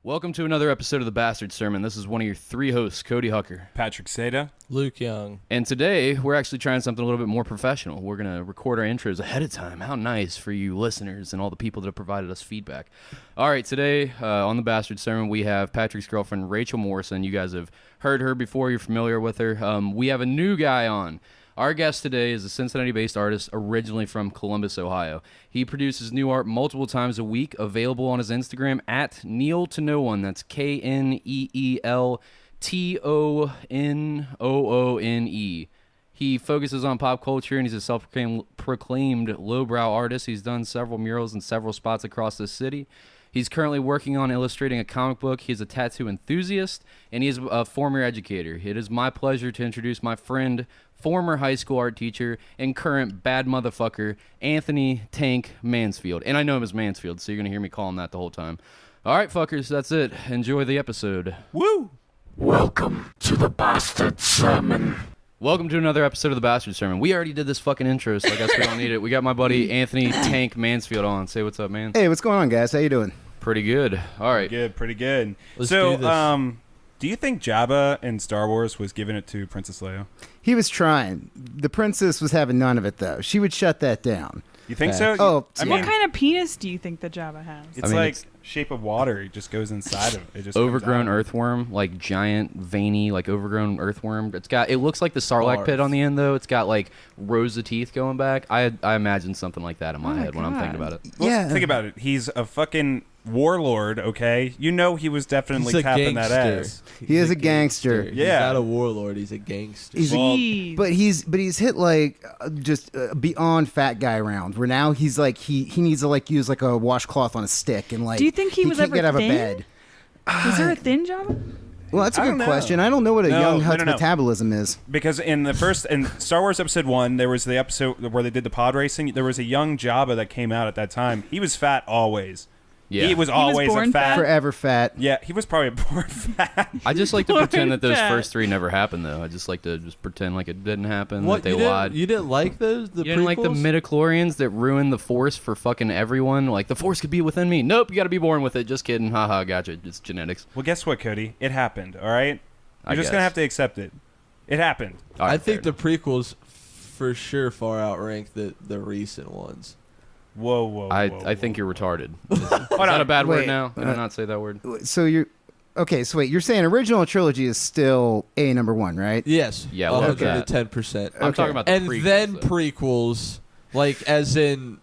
Welcome to another episode of the Bastard Sermon. This is one of your three hosts, Cody Hucker. Patrick Seta. Luke Young. And today, we're actually trying something a little bit more professional. We're going to record our intros ahead of time. How nice for you listeners and all the people that have provided us feedback. All right, today on the Bastard Sermon, we have Patrick's girlfriend, Rachel Morrison. You guys have heard her before. You're familiar with her. We have a new guy on. Our guest today is a Cincinnati-based artist originally from Columbus, Ohio. He produces new art multiple times a week, available on his Instagram at Kneel to No One. That's KNEELTONOONE. He focuses on pop culture, and he's a self-proclaimed lowbrow artist. He's done several murals in several spots across the city. He's currently working on illustrating a comic book. He's a tattoo enthusiast, and he is a former educator. It is my pleasure to introduce my friend, former high school art teacher, and current bad motherfucker, Anthony Tank Mansfield. And I know him as Mansfield, so you're going to hear me call him that the whole time. All right, fuckers, that's it. Enjoy the episode. Woo! Welcome to the Bastard Sermon. Welcome to another episode of the Bastard Sermon. We already did this fucking intro, so I guess we don't need it. We got my buddy Anthony Tank Mansfield on. Say what's up, man. Hey, what's going on, guys? How you doing? Pretty good. All right. Pretty good. Let's so, do this. do you think Jabba in Star Wars was giving it to Princess Leia? He was trying. The princess was having none of it, though. She would shut that down. You think Facts. so? Oh, I yeah. mean, What kind of penis do you think the Jabba has? it's I mean, like it's- shape of water. It just goes inside of it. It just Overgrown comes out. earthworm, like giant, veiny, like overgrown earthworm. It looks like the Sarlacc pit on the end, though. It's got like rows of teeth going back. I imagine something like that in my head when I'm thinking about it. Well, Yeah. think about it. He's a fucking warlord, okay? You know he was definitely He's a tapping that gangster. ass. He is a gangster. He's Yeah. not a warlord. He's a gangster. He's Well, but he's hit like just beyond fat guy round. Where now he's like he needs to like use like a washcloth on a stick and like. Do you think he was can't ever get out of a thin? bed? Was there a thin Jabba? Well, that's a I good don't know. question. I don't know what a No, young no, Hutt's no. metabolism is. Because in Star Wars Episode 1, there was the episode where they did the pod racing. There was a young Jabba that came out at that time. He was fat always. Yeah. He was always born a fat. Forever fat. Yeah, he was probably born fat. I just like to Born pretend that those fat. first three never happened, though. I just like to pretend like it didn't happen, What, that they you lied. Didn't, you didn't like those? The You didn't like the prequels? midichlorians that ruined the Force for fucking everyone? Like, the Force could be within me. Nope, you gotta be born with it. Just kidding. Haha, gotcha. It's genetics. Well, guess what, Cody? It happened, all right? I You're just going to guess. have to accept it. It happened. All right, I think fair the prequels for sure far outrank the recent ones. Whoa. I think you're retarded. Is that a bad word Wait, now? Did I not say that word? So you're okay. So wait, you're saying original trilogy is still a number one, right? Yes. Yeah, we'll have that. 110%. I'm talking about the And prequels, then though. prequels, like as in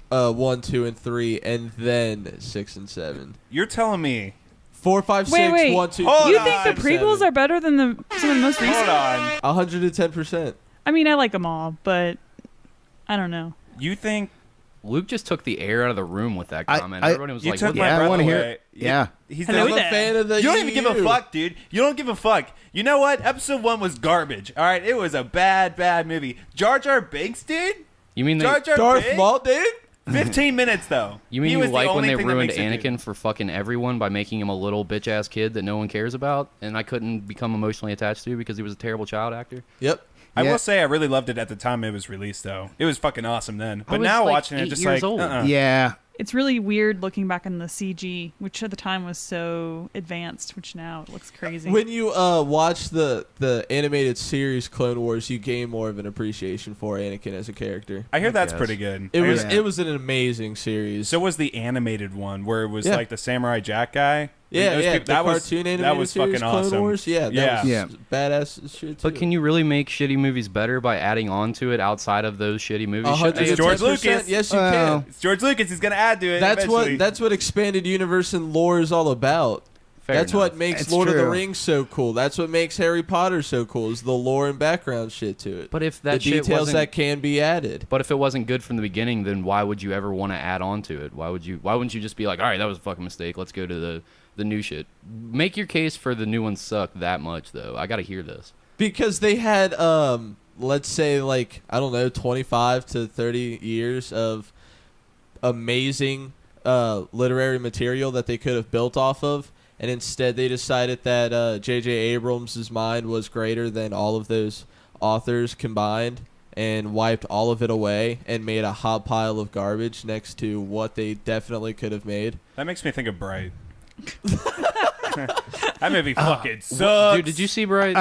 1, 2, and 3, and then 6 and 7. You're telling me. 4, 5, 6, Wait. 1, 2, Hold You on. think the prequels are better than some of the most recent? Hold on. 110%. I mean, I like them all, but I don't know. You think Luke just took the air out of the room with that I- comment. I- Everybody was you like, took what my Yeah, I breath wanna hear away? it. Yeah. He's Hello I'm the- a fan of the You don't even give a EU. fuck, dude. You don't give a fuck. You know what? Episode 1 was garbage. All right, it was a bad movie. Jar Binks, dude. You mean Jar they, Darth Binks. Maul, dude? 15 minutes though. you mean He you was the like when only they thing that ruined makes it good. Anakin for fucking everyone by making him a little bitch ass kid that no one cares about, and I couldn't become emotionally attached to because he was a terrible child actor? Yep. I Yeah. will say I really loved it at the time it was released, though. It was fucking awesome then. I But was, now like, watching it, 8 just years like, old. Yeah. It's really weird looking back on the CG, which at the time was so advanced, which now it looks crazy. When you watch the animated series Clone Wars, you gain more of an appreciation for Anakin as a character. I hear that's guess. pretty good. It I was hear- Yeah. it was an amazing series. So was the animated one where it was Yeah. like the Samurai Jack guy. yeah, Those yeah, people- the that was cartoon animated that was series fucking Clone awesome. Wars. Yeah, that Yeah. was Yeah. badass shit too. But can you really make shitty movies better by adding on to it outside of those shitty movies? Shouldn't they- It's George 110%? Lucas. Yes, you Well, can. It's George Lucas. He's gonna add to it. That's eventually. what expanded universe and lore is all about. Fair That's enough. what makes It's Lord of the true. Rings so cool. That's what makes Harry Potter so cool. Is the lore and background shit to it. But if The that shit details wasn't, that can be added. but if it wasn't good from the beginning, then why would you ever want to add on to it? Why wouldn't you just be like, all right, that was a fucking mistake. Let's go to the new shit. Make your case for the new ones suck that much, though. I gotta hear this. Because they had, let's say, like, I don't know, 25 to 30 years of amazing literary material that they could have built off of. And instead they decided that J.J. Abrams' mind was greater than all of those authors combined and wiped all of it away and made a hot pile of garbage next to what they definitely could have made. That makes me think of Bright. That movie fucking sucks. Dude, did you see Bright?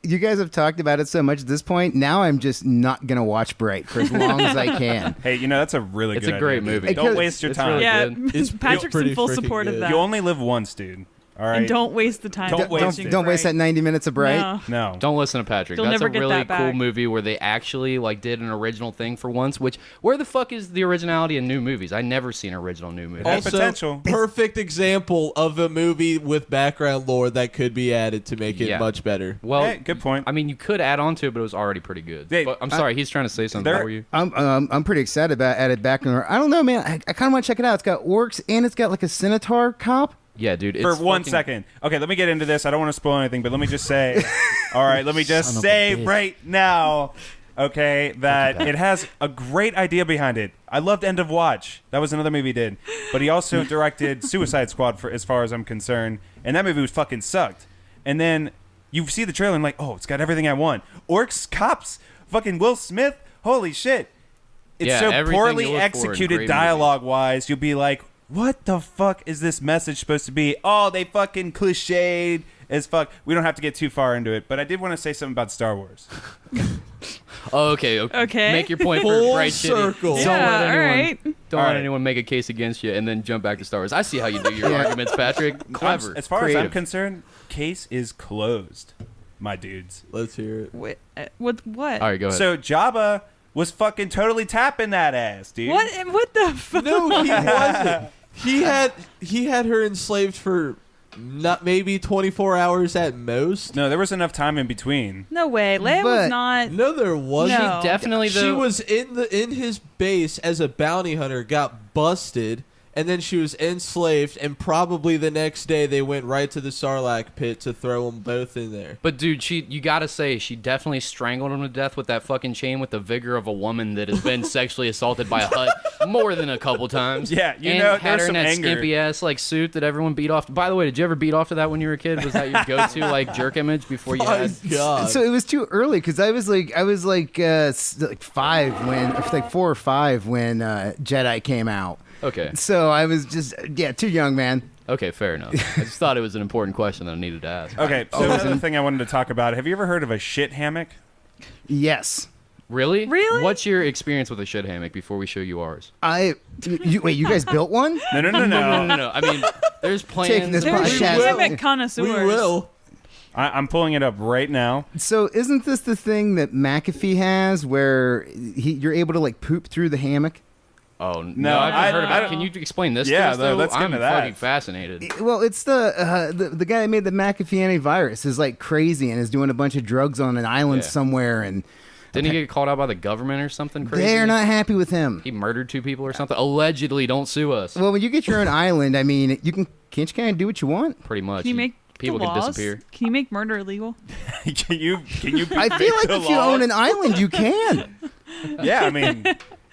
You guys have talked about it so much at this point. Now I'm just not gonna watch Bright for as long as I can. Hey, that's a really It's good a great idea. movie. Don't waste your It's time. really Yeah, good. Patrick's in pretty full freaking support of good. that. You only live once, dude. All right. And don't waste the time. Don't waste watching it. Don't waste Bright. that 90 minutes of Bright. No. No. Don't listen to Patrick. You'll That's never a get really that cool back. movie where they actually did an original thing for once. Which where the fuck is the originality in new movies? I never seen original new movies. Has Also, potential. perfect example of a movie with background lore that could be added to make it Yeah. much better. Well, Hey, good point. I mean, you could add on to it, but it was already pretty good. Hey, But I'm sorry, he's trying to say something there- for you. I'm pretty excited about added back. I don't know, man. I kind of want to check it out. It's got orcs and it's got like a centaur cop. Yeah, dude. For It's 1 fucking- second. Okay, let me get into this. I don't want to spoil anything, but let me just say, all right, let me just Son of a say bitch. right now, okay, that it has a great idea behind it. I loved End of Watch. That was another movie he did. But he also directed Suicide Squad, for as far as I'm concerned, and that movie was fucking sucked. And then you see the trailer and like, oh, it's got everything I want. Orcs, cops, fucking Will Smith. Holy shit. It's Yeah, so everything you poorly look for in executed great dialogue-wise. You'll be like, what the fuck is this message supposed to be? Oh, they fucking cliched as fuck. We don't have to get too far into it, but I did want to say something about Star Wars. Oh, okay. Okay. Make your point for Full Bright Shitty. circle. Don't Yeah, let all anyone, right. don't All let right. anyone make a case against you and then jump back to Star Wars. I see how you do your arguments, Patrick. Clever. As far as I'm Creative. concerned, case is closed, my dudes. Let's hear it. Wait, what? All right, go ahead. So Jabba was fucking totally tapping that ass, dude. What the fuck? No, he wasn't. He had her enslaved for not maybe 24 hours at most. No, there was enough time in between. No way. Leia But- was not. No, there wasn't. No. Definitely, though. She was in his base as a bounty hunter, got busted, and then she was enslaved, and probably the next day they went right to the Sarlacc pit to throw them both in there. But dude, you gotta say she definitely strangled him to death with that fucking chain with the vigor of a woman that has been sexually assaulted by a Hutt more than a couple times. Yeah, you and know, had there's her in some that anger. skimpy ass suit that everyone beat off. By the way, did you ever beat off to that when you were a kid? Was that your go-to jerk image before you My had? God. So it was too early because I was like 5 when, like 4 or 5 when Jedi came out. Okay, So I was just too young, man. okay, fair enough. I just thought it was an important question that I needed to ask. Okay, so another thing I wanted to talk about. Have you ever heard of a shit hammock? Yes. Really? Really? What's your experience with a shit hammock before we show you ours? Wait, you guys built one? No. No. I mean, there's plans. Taking this They're podcast. hammock connoisseurs. we will. I'm pulling it up right now. So isn't this the thing that McAfee has where you're able to like poop through the hammock? Oh no, No, I haven't heard I about. don't- Can you explain this? Yeah, to us, though? let's get I'm into that. fucking fascinated. Well, it's the guy that made the McAfee antivirus is like crazy and is doing a bunch of drugs on an island Yeah. somewhere, and Didn't he get called out by the government or something crazy? they're not happy with him. He murdered 2 people or something. Allegedly, don't sue us. Well, when you get your own island, I mean, can't you kind of do what you want? Pretty much. Can you make people the can laws? disappear. Can you make murder illegal? Can you? I feel like if you own an island, you can. Yeah, I mean,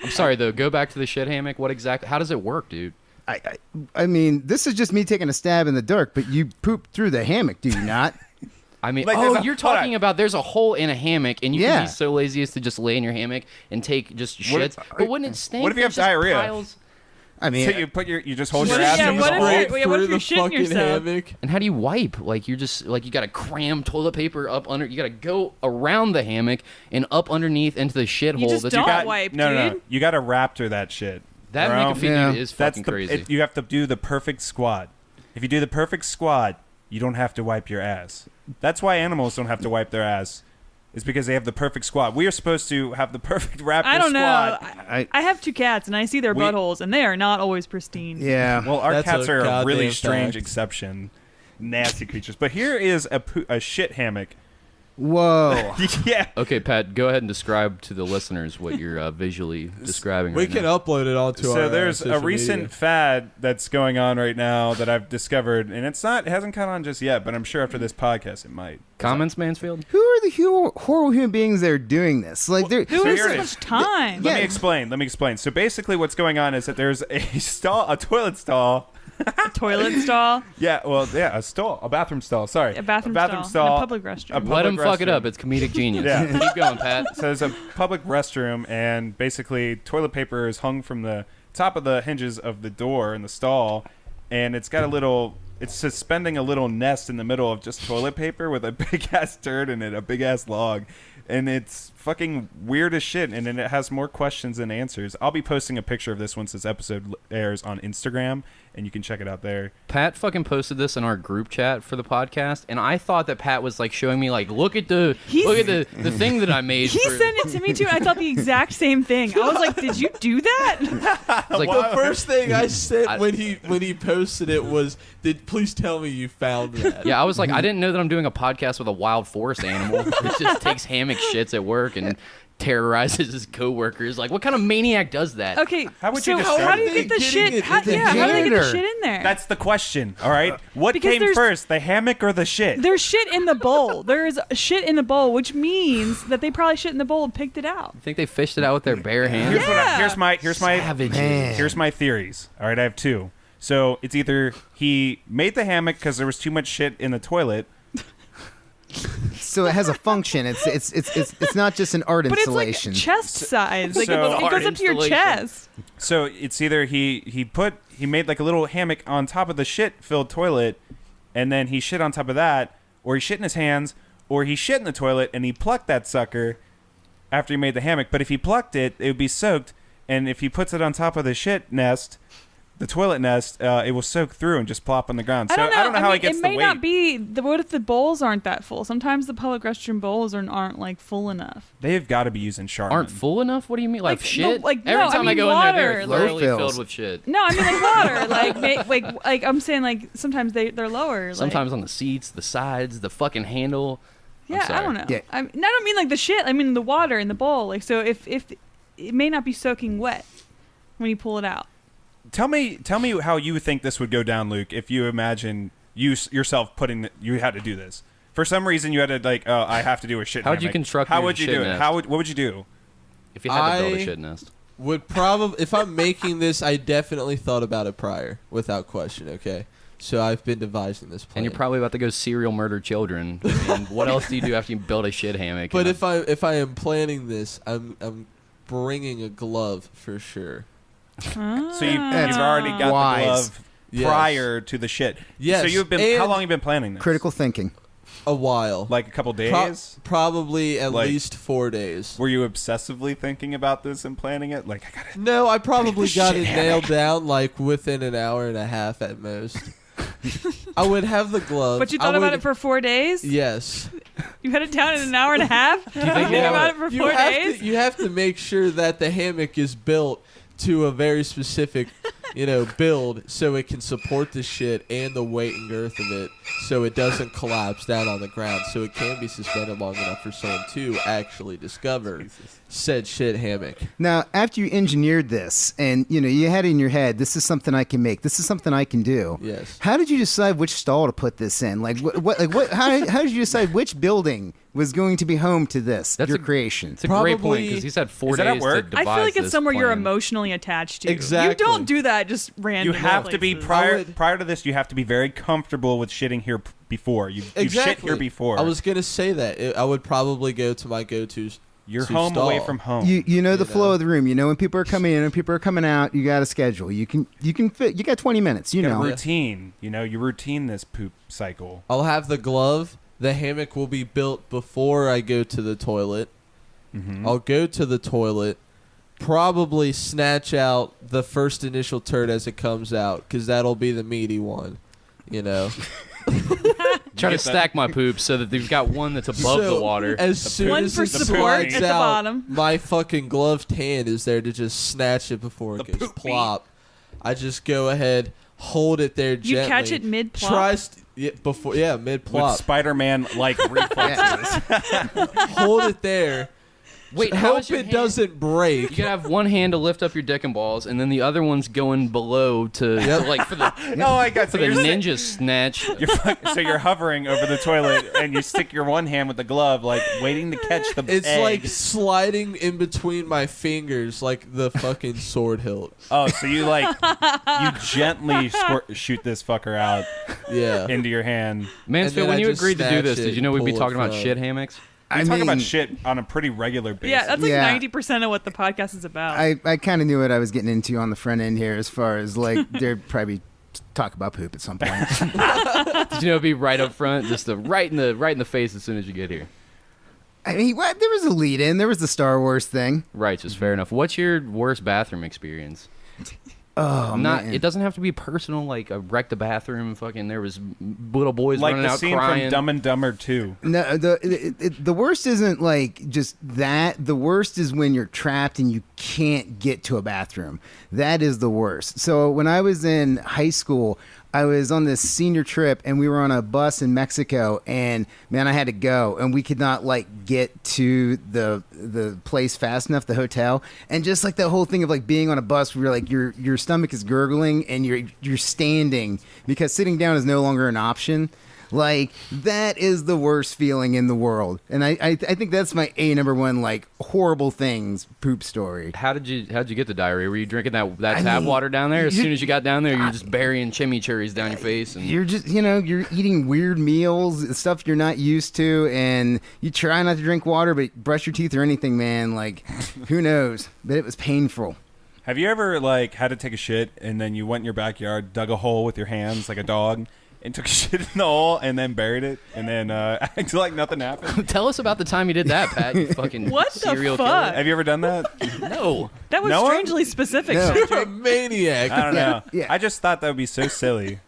I'm sorry though. Go back to the shit hammock. What exactly? How does it work, dude? I mean, this is just me taking a stab in the dark, but you poop through the hammock, do you not? I mean, Like, there's oh, a- you're hold talking about there's a hole in a hammock, and you Yeah. can be so lazy as to just lay in your hammock and take just What shits. if- But wouldn't it stink? what if you have There's just diarrhea? piles- I mean, so you just hold What your if- ass yeah, in the what if hole. you're- Straight wait, what if through you're the shitting fucking yourself? hammock. And how do you wipe? Like you're just like you got to cram toilet paper up under. You got to go around the hammock and up underneath into the shithole. You just that don't got. wipe, No. dude. You got to raptor that shit. That bro. McAfee Yeah. dude is That's fucking the. crazy. You have to do the perfect squat. If you do the perfect squat, you don't have to wipe your ass. That's why animals don't have to wipe their ass. Is because they have the perfect squat. We are supposed to have the perfect raptor I don't know. squat. I have 2 cats, and I see their We- buttholes, and they are not always pristine. yeah. Well, our That's cats a are a really goddamn strange fact. exception. Nasty creatures. But here is a shit hammock. Whoa. Yeah. Okay, Pat, go ahead and describe to the listeners what you're visually describing. We right can now. upload it onto our So there's a social recent media. fad that's going on right now that I've discovered, and it hasn't caught on just yet, but I'm sure after this podcast it might. Comments, Mansfield. Who are the horrible human beings that are doing this? Like, they're Who So has here so it much is. time? Let me explain. So basically what's going on is that there's a toilet stall. A toilet stall, A bathroom stall. Sorry. a bathroom stall. stall, and a public restroom. A Let him public fuck it restroom. up. It's comedic genius. Yeah. Keep going, Pat. So there's a public restroom, and basically toilet paper is hung from the top of the hinges of the door in the stall, and it's got a little it's suspending a little nest in the middle of just toilet paper with a big ass turd in it, a big ass log. And it's fucking weird as shit, and then it has more questions than answers. I'll be posting a picture of this once this episode airs on Instagram, and you can check it out there. Pat fucking posted this in our group chat for the podcast, and I thought that Pat was like showing me like, look at the thing that I made. He sent it to me too. I thought the exact same thing. I was like, "Did you do that?" Like, The first thing I said when he posted it was, please tell me you found that." Yeah, I was like, I didn't know that I'm doing a podcast with a wild forest animal that just takes hammock shits at work and terrorizes his coworkers. Like, what kind of maniac does that? Okay, How would so you describe how do you it? get the shit? How do they get the janitor. shit in there? That's the question, all right? What Because came there's- first, the hammock or the shit? There's shit in the bowl. There is shit in the bowl, which means that they probably shit in the bowl and picked it out. You think they fished it out with their bare hands? Here's my Savages. Man. here's my theories. All right, I have two. So it's either he made the hammock because there was too much shit in the toilet. So it has a function. It's not just an art But installation. it's like chest size. Like So- it goes up to your Installation. chest. So it's either he made like a little hammock on top of the shit filled toilet, and then he shit on top of that, or he shit in his hands, or he shit in the toilet and he plucked that sucker after he made the hammock. But if he plucked it, it would be soaked, and if he puts it on top of the shit nest, the toilet nest, it will soak through and just plop on the ground. So I don't know. how mean, he gets it the may weight. not be. What if the bowls aren't that full? Sometimes the public restroom bowls aren't like full enough. They've got to be using Charmin. Aren't full enough? What do you mean? Like Like, shit? no, like, Every no, I time I mean go in there, they're water, literally like- filled with shit. No, I mean like water. like I'm saying like sometimes they're lower. Like, Sometimes on the seats, the sides, the fucking handle. I'm yeah, I sorry. don't know. Yeah. I don't mean like the shit. I mean the water in the bowl. Like so if it may not be soaking wet when you pull it out. Tell me how you think this would go down, Luke, if you imagine yourself you had to do this. For some reason, you had to like, oh, I have to do a shit. How would you hammock. construct How your would you shit do it? nest? What would you do? If you had to build I- a shit nest. Would probably, if I'm making this, I definitely thought about it prior, without question. Okay, so I've been devising this plan. And you're probably about to go serial murder children. And what else do you do after you build a shit hammock? But And if I am planning this, I'm bringing a glove for sure. So you've already got Wise. the glove Yes. prior to the shit. Yes, So you've been. and- How long have you been planning this? Critical thinking. A while, Like a couple days. probably at Like- least 4 days. Were you obsessively thinking about this and planning it? Like I gotta. No, I probably got Shit it nailed down like within an hour and a half at most. I would have the glove. But you thought about it for 4 days? Yes. You had it down in an hour and a half? Do you think about it for 4 days? You have to make sure that the hammock is built to a very specific, build so it can support the shit and the weight and girth of it so it doesn't collapse down on the ground so it can be suspended long enough for someone to actually discover said shit hammock. Now, after you engineered this, and you had it in your head, this is something I can make. This is something I can do. Yes. How did you decide which stall to put this in? Like, what? How did you decide which building was going to be home to this? That's your a- creation. It's a great point Probably- because he's had 4 Is that at days work? to I devise feel like it's this somewhere you're plan. emotionally attached to. Exactly. You don't do that just You randomly. have to be places. prior to this. You have to be very comfortable with shitting here before. You've shit here before. I was gonna say that I would probably go to my go-tos. You're to home stall. away from home. You know the You flow know. of the room. You know when people are coming in and people are coming out. You got a schedule. You can fit. You got 20 minutes. You got know. a routine. You routine this poop cycle. I'll have the glove. The hammock will be built before I go to the toilet. Mm-hmm. I'll go to the toilet, probably snatch out the first initial turd as it comes out, because that'll be the meaty one, Try to Get that- stack my poop so that they've got one that's above So, the water. As soon One as for it support slides at the out, bottom. my fucking gloved hand is there to just snatch it before it The goes poop plop. I just go ahead, hold it there You gently. catch it mid-plop? Mid With plop. Spider-Man like reflexes. Hold it there. Wait, how hope is your it hand- doesn't break. You gotta have one hand to lift up your dick and balls, and then the other one's going below to like for the Oh, I got for the ninja snatch. So you're hovering over the toilet and you stick your one hand with the glove, like waiting to catch the It's egg. like sliding in between my fingers, like the fucking sword hilt. Oh, so you gently shoot this fucker out Yeah. into your hand. Mansfield, then when I you just agreed to do snatch this, it did you know we'd be and pull talking it about from- shit hammocks? We talk about shit on a pretty regular basis. Yeah, that's like Yeah. 90% of what the podcast is about. I kind of knew what I was getting into on the front end here, as far as like there'd probably be talk about poop at some point. Did you know it'd be right up front, just right in the face as soon as you get here? I mean, what? There was a lead in. There was the Star Wars thing. Right, just fair enough. What's your worst bathroom experience? Oh, man. It doesn't have to be personal. Like I wrecked the bathroom. Fucking, there was little boys Like running the out scene crying. from Dumb and Dumber 2. No, the worst isn't like just that. The worst is when you're trapped and you can't get to a bathroom. That is the worst. So when I was in high school, I was on this senior trip and we were on a bus in Mexico, and man, I had to go, and we could not like get to the place fast enough, the hotel, and just like that whole thing of like being on a bus where you're like your stomach is gurgling and you're standing because sitting down is no longer an option. Like, that is the worst feeling in the world. And I think that's my number one, like, horrible things poop story. How'd you get the diarrhea? Were you drinking that tap water down there? As soon as you got down there, you're just burying chimichurris down your face. And you're just, you're eating weird meals, stuff you're not used to, and you try not to drink water, but brush your teeth or anything, man. Like, who knows? But it was painful. Have you ever, like, had to take a shit and then you went in your backyard, dug a hole with your hands like a dog, and took a shit in the hole and then buried it and then acted like nothing happened? Tell us about the time you did that, Pat. You fucking What the serial fuck? Have you ever done that? killer. No. That was No one? strangely specific. No. Patrick. You're a maniac. I don't know. Yeah. I just thought that would be so silly.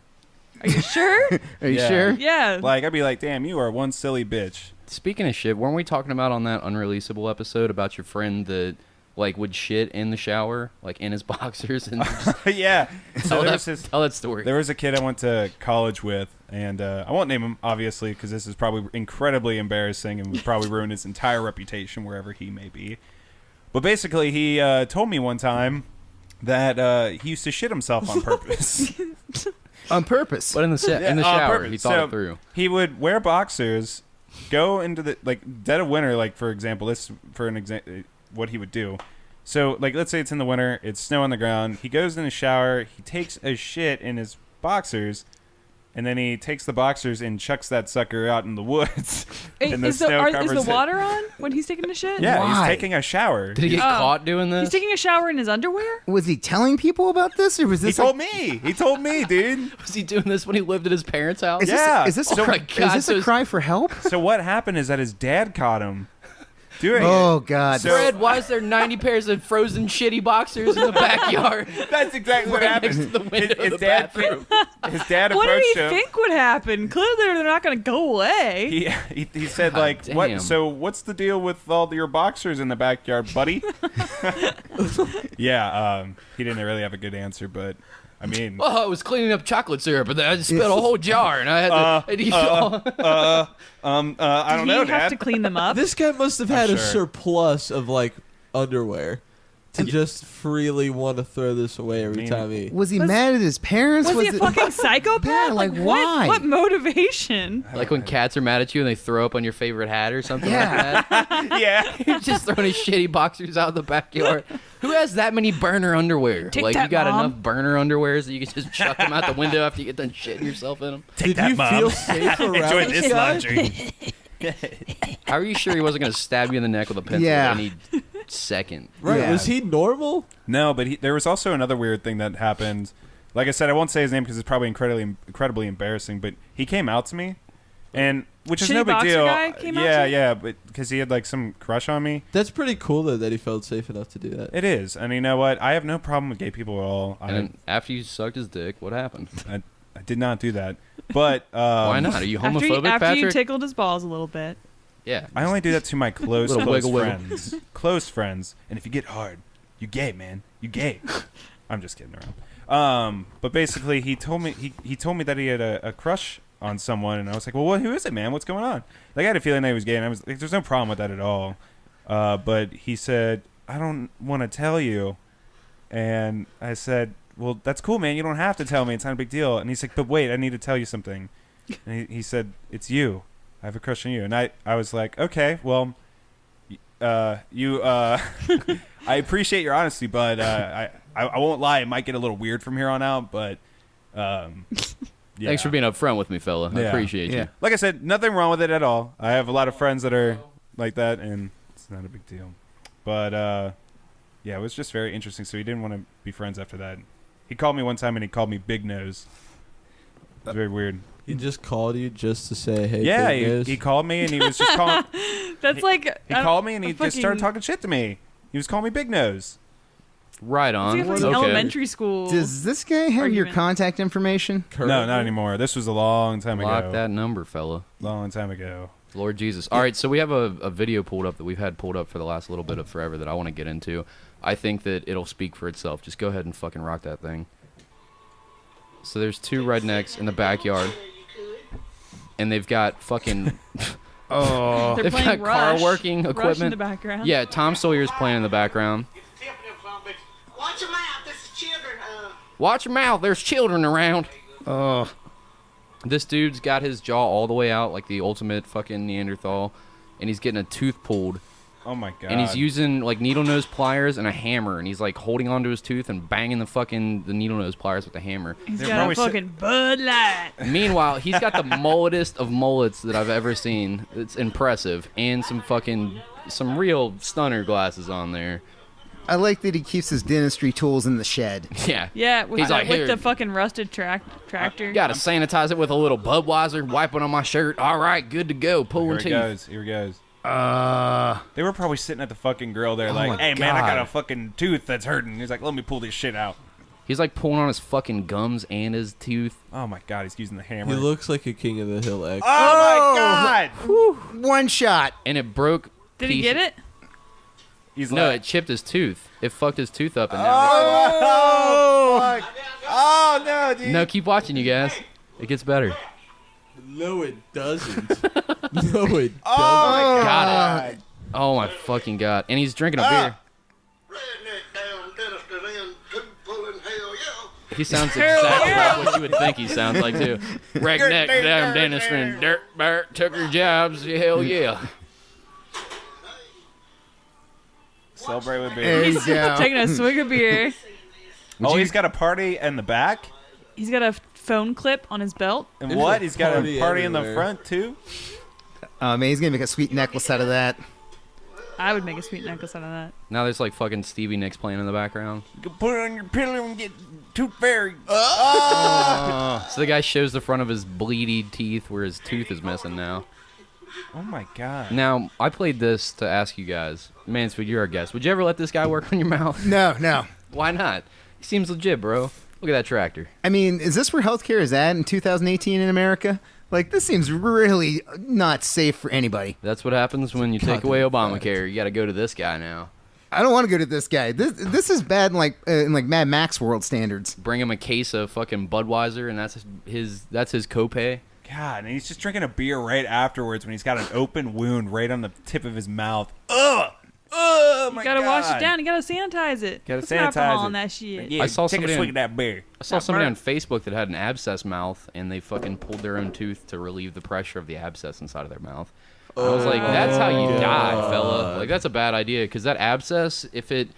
Are you sure? Are you Yeah. sure? Yeah. Like, I'd be like, damn, you are one silly bitch. Speaking of shit, weren't we talking about on that unreleasable episode about your friend that like would shit in the shower, like in his boxers? And Yeah. So tell that story. there was a kid I went to college with, and I won't name him, obviously, because this is probably incredibly embarrassing and would probably ruin his entire reputation wherever he may be. But basically, he told me one time that he used to shit himself on purpose. On purpose. But in the Yeah, in the on shower, purpose. he thought So it through. He would wear boxers, go into the, like, dead of winter, like, for example, this for an example, what he would do. So, like, let's say it's in the winter, it's snow on the ground. He goes in the shower, he takes a shit in his boxers, and then he takes the boxers and chucks that sucker out in the woods. And the Is snow is covers the it. water on when he's taking a shit? Yeah, he's Why? taking a shower. Did he get Oh. caught doing this? He's taking a shower in his underwear? Was he telling people about this, or was He this told me. He told me, dude. Was he doing this when he lived at his parents' house? Yeah. Is this Oh my God, is this so a cry for help? So what happened is that his dad caught him doing Oh it. God! So- Fred, why is there 90 pairs of frozen shitty boxers in the backyard? That's exactly what Right happened. next to the window of His the dad, bathroom. his dad What did approached he him. think would happen? Clearly, they're not going to go away. He said, God like, damn. what? So what's the deal with all your boxers in the backyard, buddy? Yeah, he didn't really have a good answer, but I mean, Oh, I was cleaning up chocolate syrup, and then I just spilled a whole jar, and I had to. I don't Did know, he have Dad. to clean them up? This guy must have had I'm a sure. surplus of like underwear to just freely want to throw this away every mean- time he. Was he mad at his parents? Was he a fucking psychopath? Yeah, like, why? What motivation? like when cats are mad at you and they throw up on your favorite hat or something Yeah. like that. Yeah. You're just throwing his shitty boxers out in the backyard. Who has that many burner underwear? Take like that, you got Mom. enough burner underwears that you can just chuck them out the window after you get done shitting yourself in them. Did that, you Mom. feel safe around Enjoy this this guy? laundry. How are you sure he wasn't going to stab you in the neck with a pencil Yeah. any second? Right? Yeah. Was he normal? No, but there was also another weird thing that happened. Like I said, I won't say his name because it's probably incredibly embarrassing. But he came out to me, and which is Shitty no big boxer deal. guy came out Yeah, to you? yeah, but because he had like some crush on me. That's pretty cool though that he felt safe enough to do that. It is, and you know what? I have no problem with gay people at all. And then after you sucked his dick, what happened? I did not do that, but Why not? Are you homophobic, after you Patrick? tickled his balls a little bit. Yeah. I only do that to my close Little wiggle, wiggle. friends. Close friends. And if you get hard, you gay, man. You gay. I'm just kidding around. But basically, he told me he told me that he had a crush on someone, and I was like, well, who is it, man? What's going on? Like, I had a feeling that he was gay, and I was like, there's no problem with that at all. But he said, I don't want to tell you. And I said, well, that's cool, man. You don't have to tell me. It's not a big deal. And he's like, but wait, I need to tell you something. And he said, it's you. I have a crush on you. And I was like, okay, well, I appreciate your honesty, but I won't lie. It might get a little weird from here on out, but yeah. Thanks for being upfront with me, fella. I Yeah. appreciate you. Like I said, nothing wrong with it at all. I have a lot of friends that are like that, and it's not a big deal. But yeah, it was just very interesting. So he didn't want to be friends after that. He called me one time and he called me Big Nose. It's very weird. He just called you just to say, hey, Yeah, Big Nose? he called me and he was just calling. That's like He called me and he just started talking shit to me. He was calling me Big Nose. Right on. It's like Okay. elementary school. Does this guy have your Argument. contact information? No, not anymore. This was a long time Lock ago. that number, fella. Long time ago. Lord Jesus. All right, so we have a video pulled up that we've had pulled up for the last little bit of forever that I want to get into. I think that it'll speak for itself. Just go ahead and fucking rock that thing. So there's two rednecks in the backyard, and they've got fucking Oh, They're they've got playing car Rush. working Rush in equipment. the background. Yeah, Tom Sawyer's playing in the background. Watch your mouth. This is children. Watch your mouth. There's children around. oh. This dude's got his jaw all the way out like the ultimate fucking Neanderthal, and he's getting a tooth pulled. Oh my god. And he's using like needle nose pliers and a hammer, and he's like holding onto his tooth and banging the needle nose pliers with the hammer. He's They're got a probably fucking Bud Light. Meanwhile, he's got the mulletest of mullets that I've ever seen. It's impressive, and some real stunner glasses on there. I like that he keeps his dentistry tools in the shed. Yeah. Yeah, with, He's like, with "Here." the fucking rusted tractor. Got to sanitize it with a little Budweiser, wipe it on my shirt. All right, good to go. Here Pulling he teeth. goes. Here he goes. They were probably sitting at the fucking grill there like, my hey, man, I got God. a fucking tooth that's hurting. He's like, let me pull this shit out. He's like pulling on his fucking gums and his tooth. Oh, my God. He's using the hammer. He looks like a King of the Hill X. Oh, my God. One shot. And it broke. Did he get it? He's No, like, it chipped his tooth. It fucked his tooth up. And now oh, fuck. Oh, no, dude. no, keep watching, you guys. It gets better. No, it doesn't. No, it doesn't. Oh, my Got it. God. Oh my fucking god! And he's drinking a beer. Redneck down dentist in, tooth pulling, hell yeah. He sounds exactly like what you would think he sounds like too. Redneck down dentist and dirt bird took her jobs. Hell yeah! Celebrate with There beer. you go. Taking a swig of beer. Oh, he's got a party in the back? He's got a phone clip on his belt. And There's what? a He's got party a party in the everywhere. front, too? Oh man, he's gonna make a sweet necklace out of that. I would make a sweet necklace out of that. Now there's like fucking Stevie Nicks playing in the background. You can put it on your pillow and get tooth fairy. So the guy shows the front of his bleedy teeth where his tooth is missing now. Oh, my God. Now I played this to ask you guys, Mansfield, you're our guest. Would you ever let this guy work on your mouth? No, no. Why not? He seems legit, bro. Look at that tractor. I mean, is this where healthcare is at in 2018 in America? Like, this seems really not safe for anybody. That's what happens when you take away Obamacare. You got to go to this guy now. I don't want to go to this guy. This is bad in like Mad Max world standards. Bring him a case of fucking Budweiser, and that's his copay. God, and he's just drinking a beer right afterwards when he's got an open wound right on the tip of his mouth. Ugh! Oh, my You gotta God. wash it down. You gotta sanitize it. Gotta Put some alcohol sanitize on it. that shit. Yeah, I saw take somebody a on- swig of that beer. I saw somebody on Facebook that had an abscess mouth, and they fucking pulled their own tooth to relieve the pressure of the abscess inside of their mouth. I was like, that's how you die, fella. Like, that's a bad idea, because that abscess, if it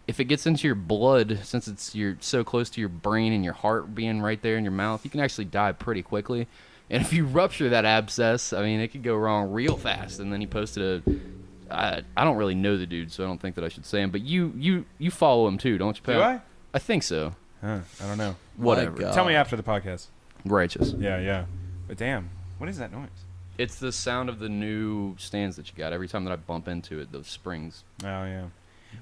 gets into your blood, since you're so close to your brain and your heart being right there in your mouth, you can actually die pretty quickly. And if you rupture that abscess, I mean, it could go wrong real fast. And then he posted I don't really know the dude, so I don't think that I should say him. But you follow him too, don't you, Pat? Do I? I think so. Huh, I don't know. Whatever. God. Tell me after the podcast. Righteous. Yeah, yeah. But damn, what is that noise? It's the sound of the new stands that you got. Every time that I bump into it, those springs. Oh, yeah.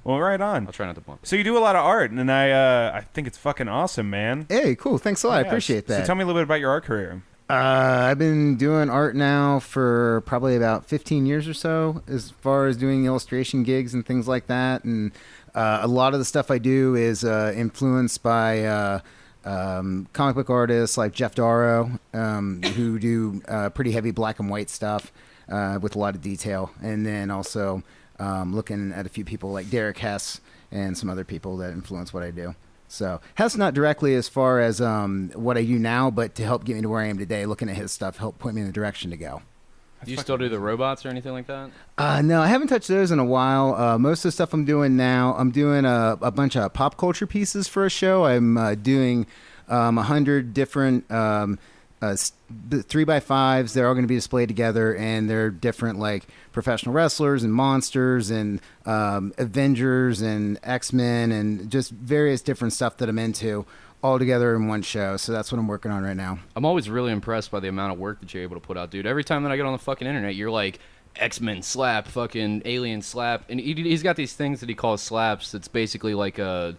Well, right on. I'll try not to bump it. So you do a lot of art, and I think it's fucking awesome, man. Hey, cool. Thanks a lot. I Yeah. appreciate that. So tell me a little bit about your art career. I've been doing art now for probably about 15 years or so, as far as doing illustration gigs and things like that. And a lot of the stuff I do is influenced by comic book artists like Jeff Darrow, who do pretty heavy black and white stuff with a lot of detail. And then also looking at a few people like Derek Hess and some other people that influence what I do. So Hess not directly as far as what I do now, but to help get me to where I am today, looking at his stuff, help point me in the direction to go. Do you still do the robots or anything like that? No, I haven't touched those in a while. Most of the stuff I'm doing now, I'm doing a bunch of pop culture pieces for a show. I'm doing 100 different 3x5s. They're all going to be displayed together, and they're different, like professional wrestlers and monsters and Avengers and X-Men and just various different stuff that I'm into. all together in one show. So that's what I'm working on right now. I'm always really impressed by the amount of work that you're able to put out, dude. Every time that I get on the fucking internet, you're like, X-Men slap, fucking Alien slap. And he's got these things that he calls slaps. It's basically like a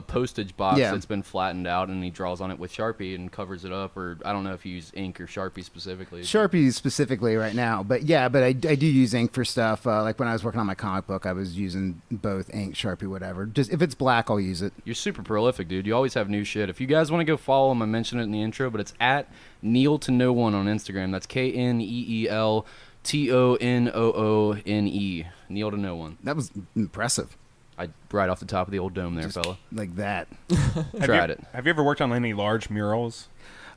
postage box that's been flattened out, and he draws on it with Sharpie and covers it up. Or I don't know if you use ink or Sharpie specifically. Sharpie specifically right now, but I do use ink for stuff. Like when I was working on my comic book, I was using both ink, Sharpie, whatever. Just if it's black, I'll use it. You're super prolific, dude. You always have new shit. If you guys want to go follow him, I mentioned it in the intro, but it's at Kneel to No One on Instagram. That's KNEELTONOONE. Kneel to No One. That was impressive. Right off the top of the old dome there, Just fella. like that. Tried it. Have you ever worked on any large murals?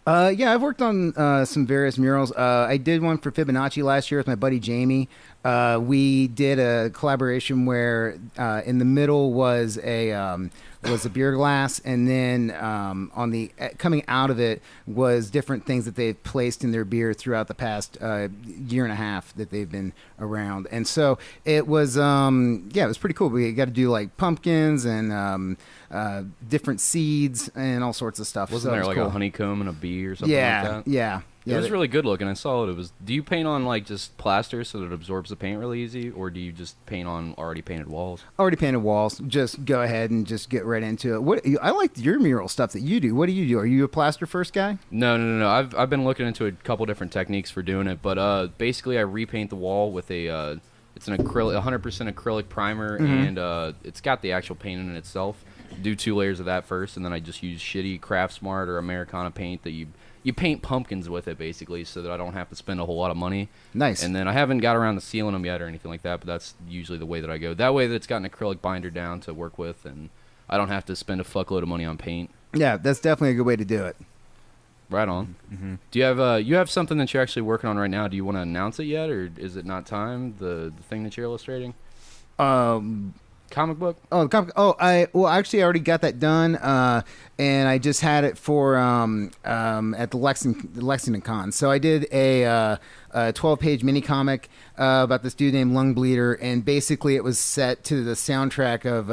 Yeah, I've worked on some various murals. I did one for Fibonacci last year with my buddy Jamie. We did a collaboration where in the middle was a beer glass, and then on the coming out of it was different things that they've placed in their beer throughout the past year and a half that they've been around. And so it was it was pretty cool. We got to do like pumpkins and different seeds and all sorts of stuff. Wasn't there like a honeycomb and a bee or something like that? Yeah. It was really good looking. I saw it. Do you paint on like just plaster so that it absorbs the paint really easy, or do you just paint on already painted walls? Already painted walls. Just go ahead and just get right into it. I like your mural stuff that you do. What do you do? Are you a plaster first guy? No. I've been looking into a couple different techniques for doing it, but basically I repaint the wall with it's an acrylic, 100% acrylic primer, and it's got the actual paint in it itself. Do 2 layers of that first, and then I just use shitty Craftsmart or Americana paint that you paint pumpkins with it, basically, so that I don't have to spend a whole lot of money. Nice. And then I haven't got around to sealing them yet or anything like that, but that's usually the way that I go. That way that it's got an acrylic binder down to work with, and I don't have to spend a fuckload of money on paint. Yeah, that's definitely a good way to do it. Right on. Mm-hmm. Do you have something that you're actually working on right now? Do you want to announce it yet, or is it not time, the thing that you're illustrating? Comic book? Oh, the comic. Oh, I already got that done, and I just had it for at the Lexington Con. So I did a 12-page mini comic about this dude named Lung Bleeder, and basically it was set to the soundtrack of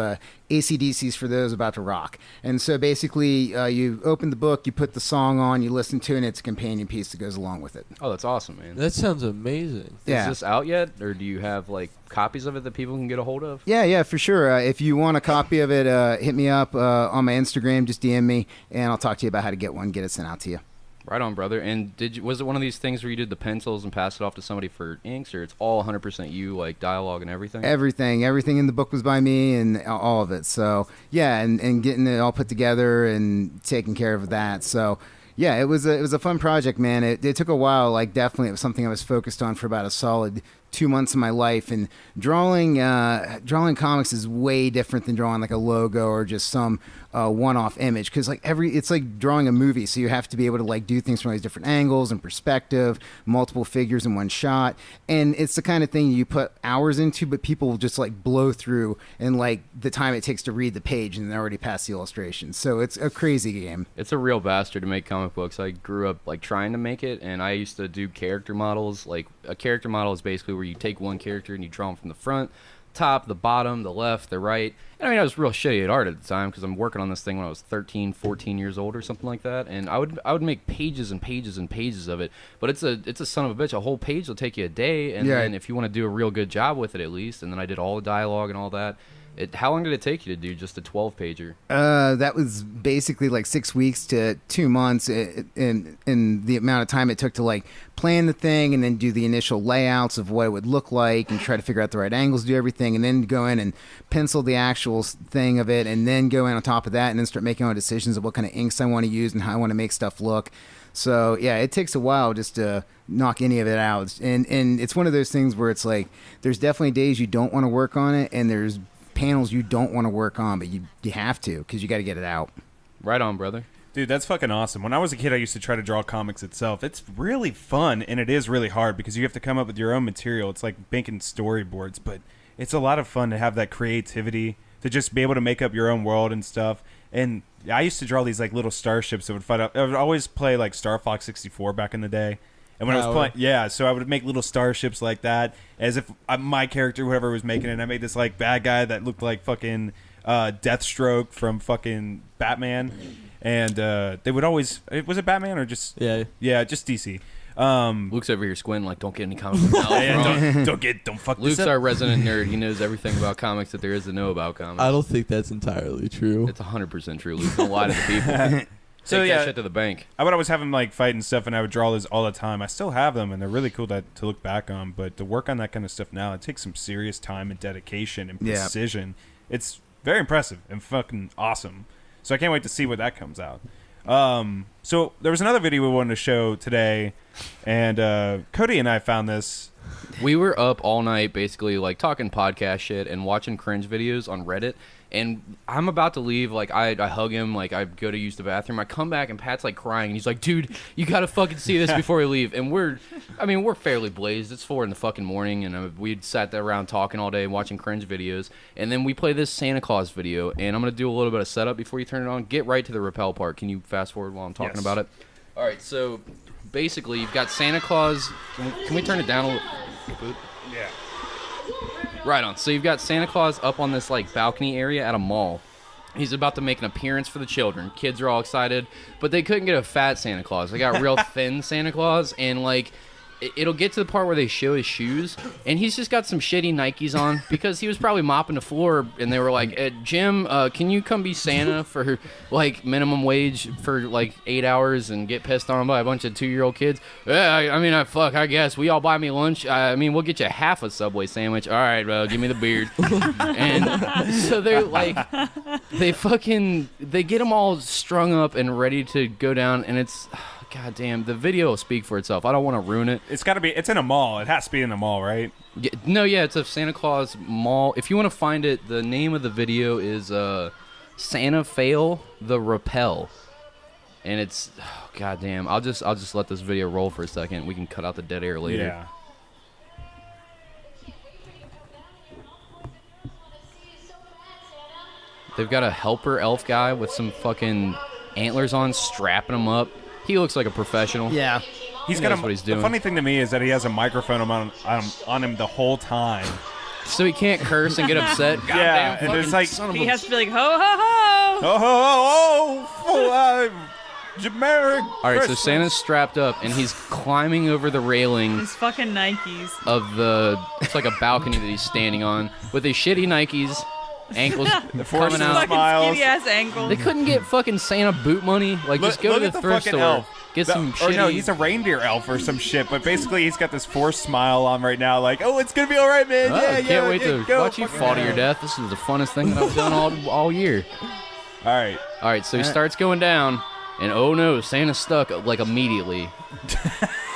AC/DC's For Those About to Rock. And so basically you open the book, you put the song on, you listen to it, and it's a companion piece that goes along with it. Oh, that's awesome, man. That sounds amazing. Yeah. Is this out yet, or do you have like copies of it that people can get a hold of? Yeah, for sure. If you want a copy of it, hit me up on my Instagram. Just DM me, and I'll talk to you about how to get it sent out to you. Right on, brother. And was it one of these things where you did the pencils and passed it off to somebody for inks, or it's all 100% you, like dialogue and everything? Everything in the book was by me, and all of it. So yeah, and getting it all put together and taking care of that. So yeah, it was a fun project, man. It took a while. Like definitely, it was something I was focused on for about a solid 2 months of my life, and drawing comics is way different than drawing like a logo or just some one-off image, because it's like drawing a movie, so you have to be able to like do things from all these different angles and perspective, multiple figures in one shot, and it's the kind of thing you put hours into, but people will just like blow through in like the time it takes to read the page, and they're already past the illustration. So it's a crazy game. It's a real bastard to make comic books. I grew up like trying to make it, and I used to do character models. Like a character model is basically where you take one character and you draw them from the front, top, the bottom, the left, the right. And I mean, I was real shitty at art at the time because I'm working on this thing when I was 13, 14 years old or something like that. And I would make pages and pages and pages of it. But it's a son of a bitch. A whole page will take you a day. And then if you want to do a real good job with it, at least. And then I did all the dialogue and all that. How long did it take you to do just a 12-pager? That was basically like 6 weeks to 2 months in the amount of time it took to like plan the thing and then do the initial layouts of what it would look like and try to figure out the right angles, do everything, and then go in and pencil the actual thing of it, and then go in on top of that and then start making all decisions of what kind of inks I want to use and how I want to make stuff look. So yeah, it takes a while just to knock any of it out. And it's one of those things where it's like there's definitely days you don't want to work on it, and there's panels you don't want to work on, but you have to because you got to get it out. Right on, brother. Dude, that's fucking awesome. When I was a kid, I used to try to draw comics itself. It's really fun, and it is really hard because you have to come up with your own material. It's like making storyboards, but it's a lot of fun to have that creativity, to just be able to make up your own world and stuff. And I used to draw these like little starships that would fight up. I would always play like Star Fox 64 back in the day. And when I was playing, so I would make little starships like that, as if my character, whoever was making it, I made this like bad guy that looked like fucking Deathstroke from fucking Batman, and they would always was it Batman or just just DC. Luke's over here squinting like, don't get any comic book knowledge wrong. Don't fuck Luke's this up. our resident nerd. He knows everything about comics that there is to know about comics. I don't think that's entirely true. It's 100% true. Luke, don't lie to the people. So Take that shit to the bank. I would always have him like fight and stuff, and I would draw those all the time. I still have them, and they're really cool to look back on. But to work on that kind of stuff now, it takes some serious time and dedication and precision. It's very impressive and fucking awesome. So I can't wait to see what that comes out. So there was another video we wanted to show today, and Cody and I found this. We were up all night basically like talking podcast shit and watching cringe videos on Reddit, and I'm about to leave. Like I hug him, like I go to use the bathroom. I come back and Pat's like crying, and he's like, dude, you gotta fucking see this before we leave. And we're fairly blazed. It's 4 a.m, and we'd sat there around talking all day watching cringe videos, and then we play this Santa Claus video, and I'm gonna do a little bit of setup before you turn it on. Get right to the rappel part. Can you fast forward while I'm talking about it? All right, so basically you've got Santa Claus. Can we turn it down a little? Yeah. Right on. So you've got Santa Claus up on this like balcony area at a mall. He's about to make an appearance for the children. Kids are all excited, but they couldn't get a fat Santa Claus. They got real thin Santa Claus, and like it'll get to the part where they show his shoes, and he's just got some shitty Nikes on because he was probably mopping the floor, and they were like, Jim, can you come be Santa for like minimum wage for like 8 hours and get pissed on by a bunch of 2-year-old kids? Yeah, I guess. We all buy me lunch. We'll get you half a Subway sandwich. All right, give me the beard. And so they're like, they get them all strung up and ready to go down, and it's... God damn, the video will speak for itself. I don't want to ruin it. It's got to be. It's in a mall. It has to be in a mall, right? It's a Santa Claus mall. If you want to find it, the name of the video is Santa Fail the Rappel, and it's God damn. I'll just let this video roll for a second. We can cut out the dead air later. Yeah. They've got a helper elf guy with some fucking antlers on, strapping him up. He looks like a professional. Yeah. He's got what he's doing. The funny thing to me is that he has a microphone on him the whole time. So he can't curse and get upset. God Yeah, damn, and it's like He has to be like, ho, ho, ho. Merry All right, so Santa's strapped up, and he's climbing over the railing His fucking Nikes. of it's like a balcony that he's standing on with his shitty Nikes, ankles coming forces out. of Fucking Smiles. skinny ass ankles. They couldn't get fucking Santa boot money. Like, just go Look to at the the thrift fucking store, elf. get some Or shitty... no, he's a reindeer elf or some shit. But basically, he's got this forced smile on right now, like, oh, it's gonna be all right, man. I can't wait to watch you fall to your death. This is the funnest thing that I've done all year. All right, So he starts going down, and oh no, Santa's stuck like immediately.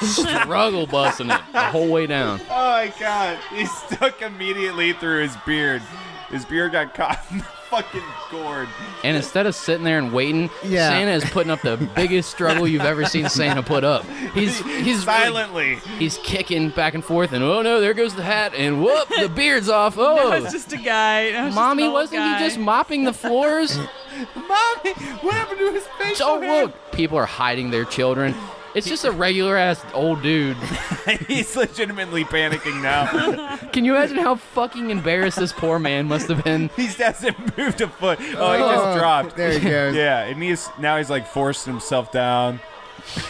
Struggle busting it the whole way down. Oh my god, he's stuck immediately through his beard. His beard got caught in the fucking cord. And instead of sitting there and waiting, Santa is putting up the biggest struggle you've ever seen Santa put up. He's silently. He's kicking back and forth, and oh no, there goes the hat, and whoop, the beard's off. Oh, No, it's just a guy. No, it's Mommy, just an old wasn't guy. he just mopping the floors? Mommy, what happened to his facial Oh hair? look, people are hiding their children. It's just a regular ass old dude. He's legitimately panicking now. Can you imagine how fucking embarrassed this poor man must have been? He hasn't moved a foot. Oh, he just dropped. There he goes. Yeah, and now he's like forced himself down.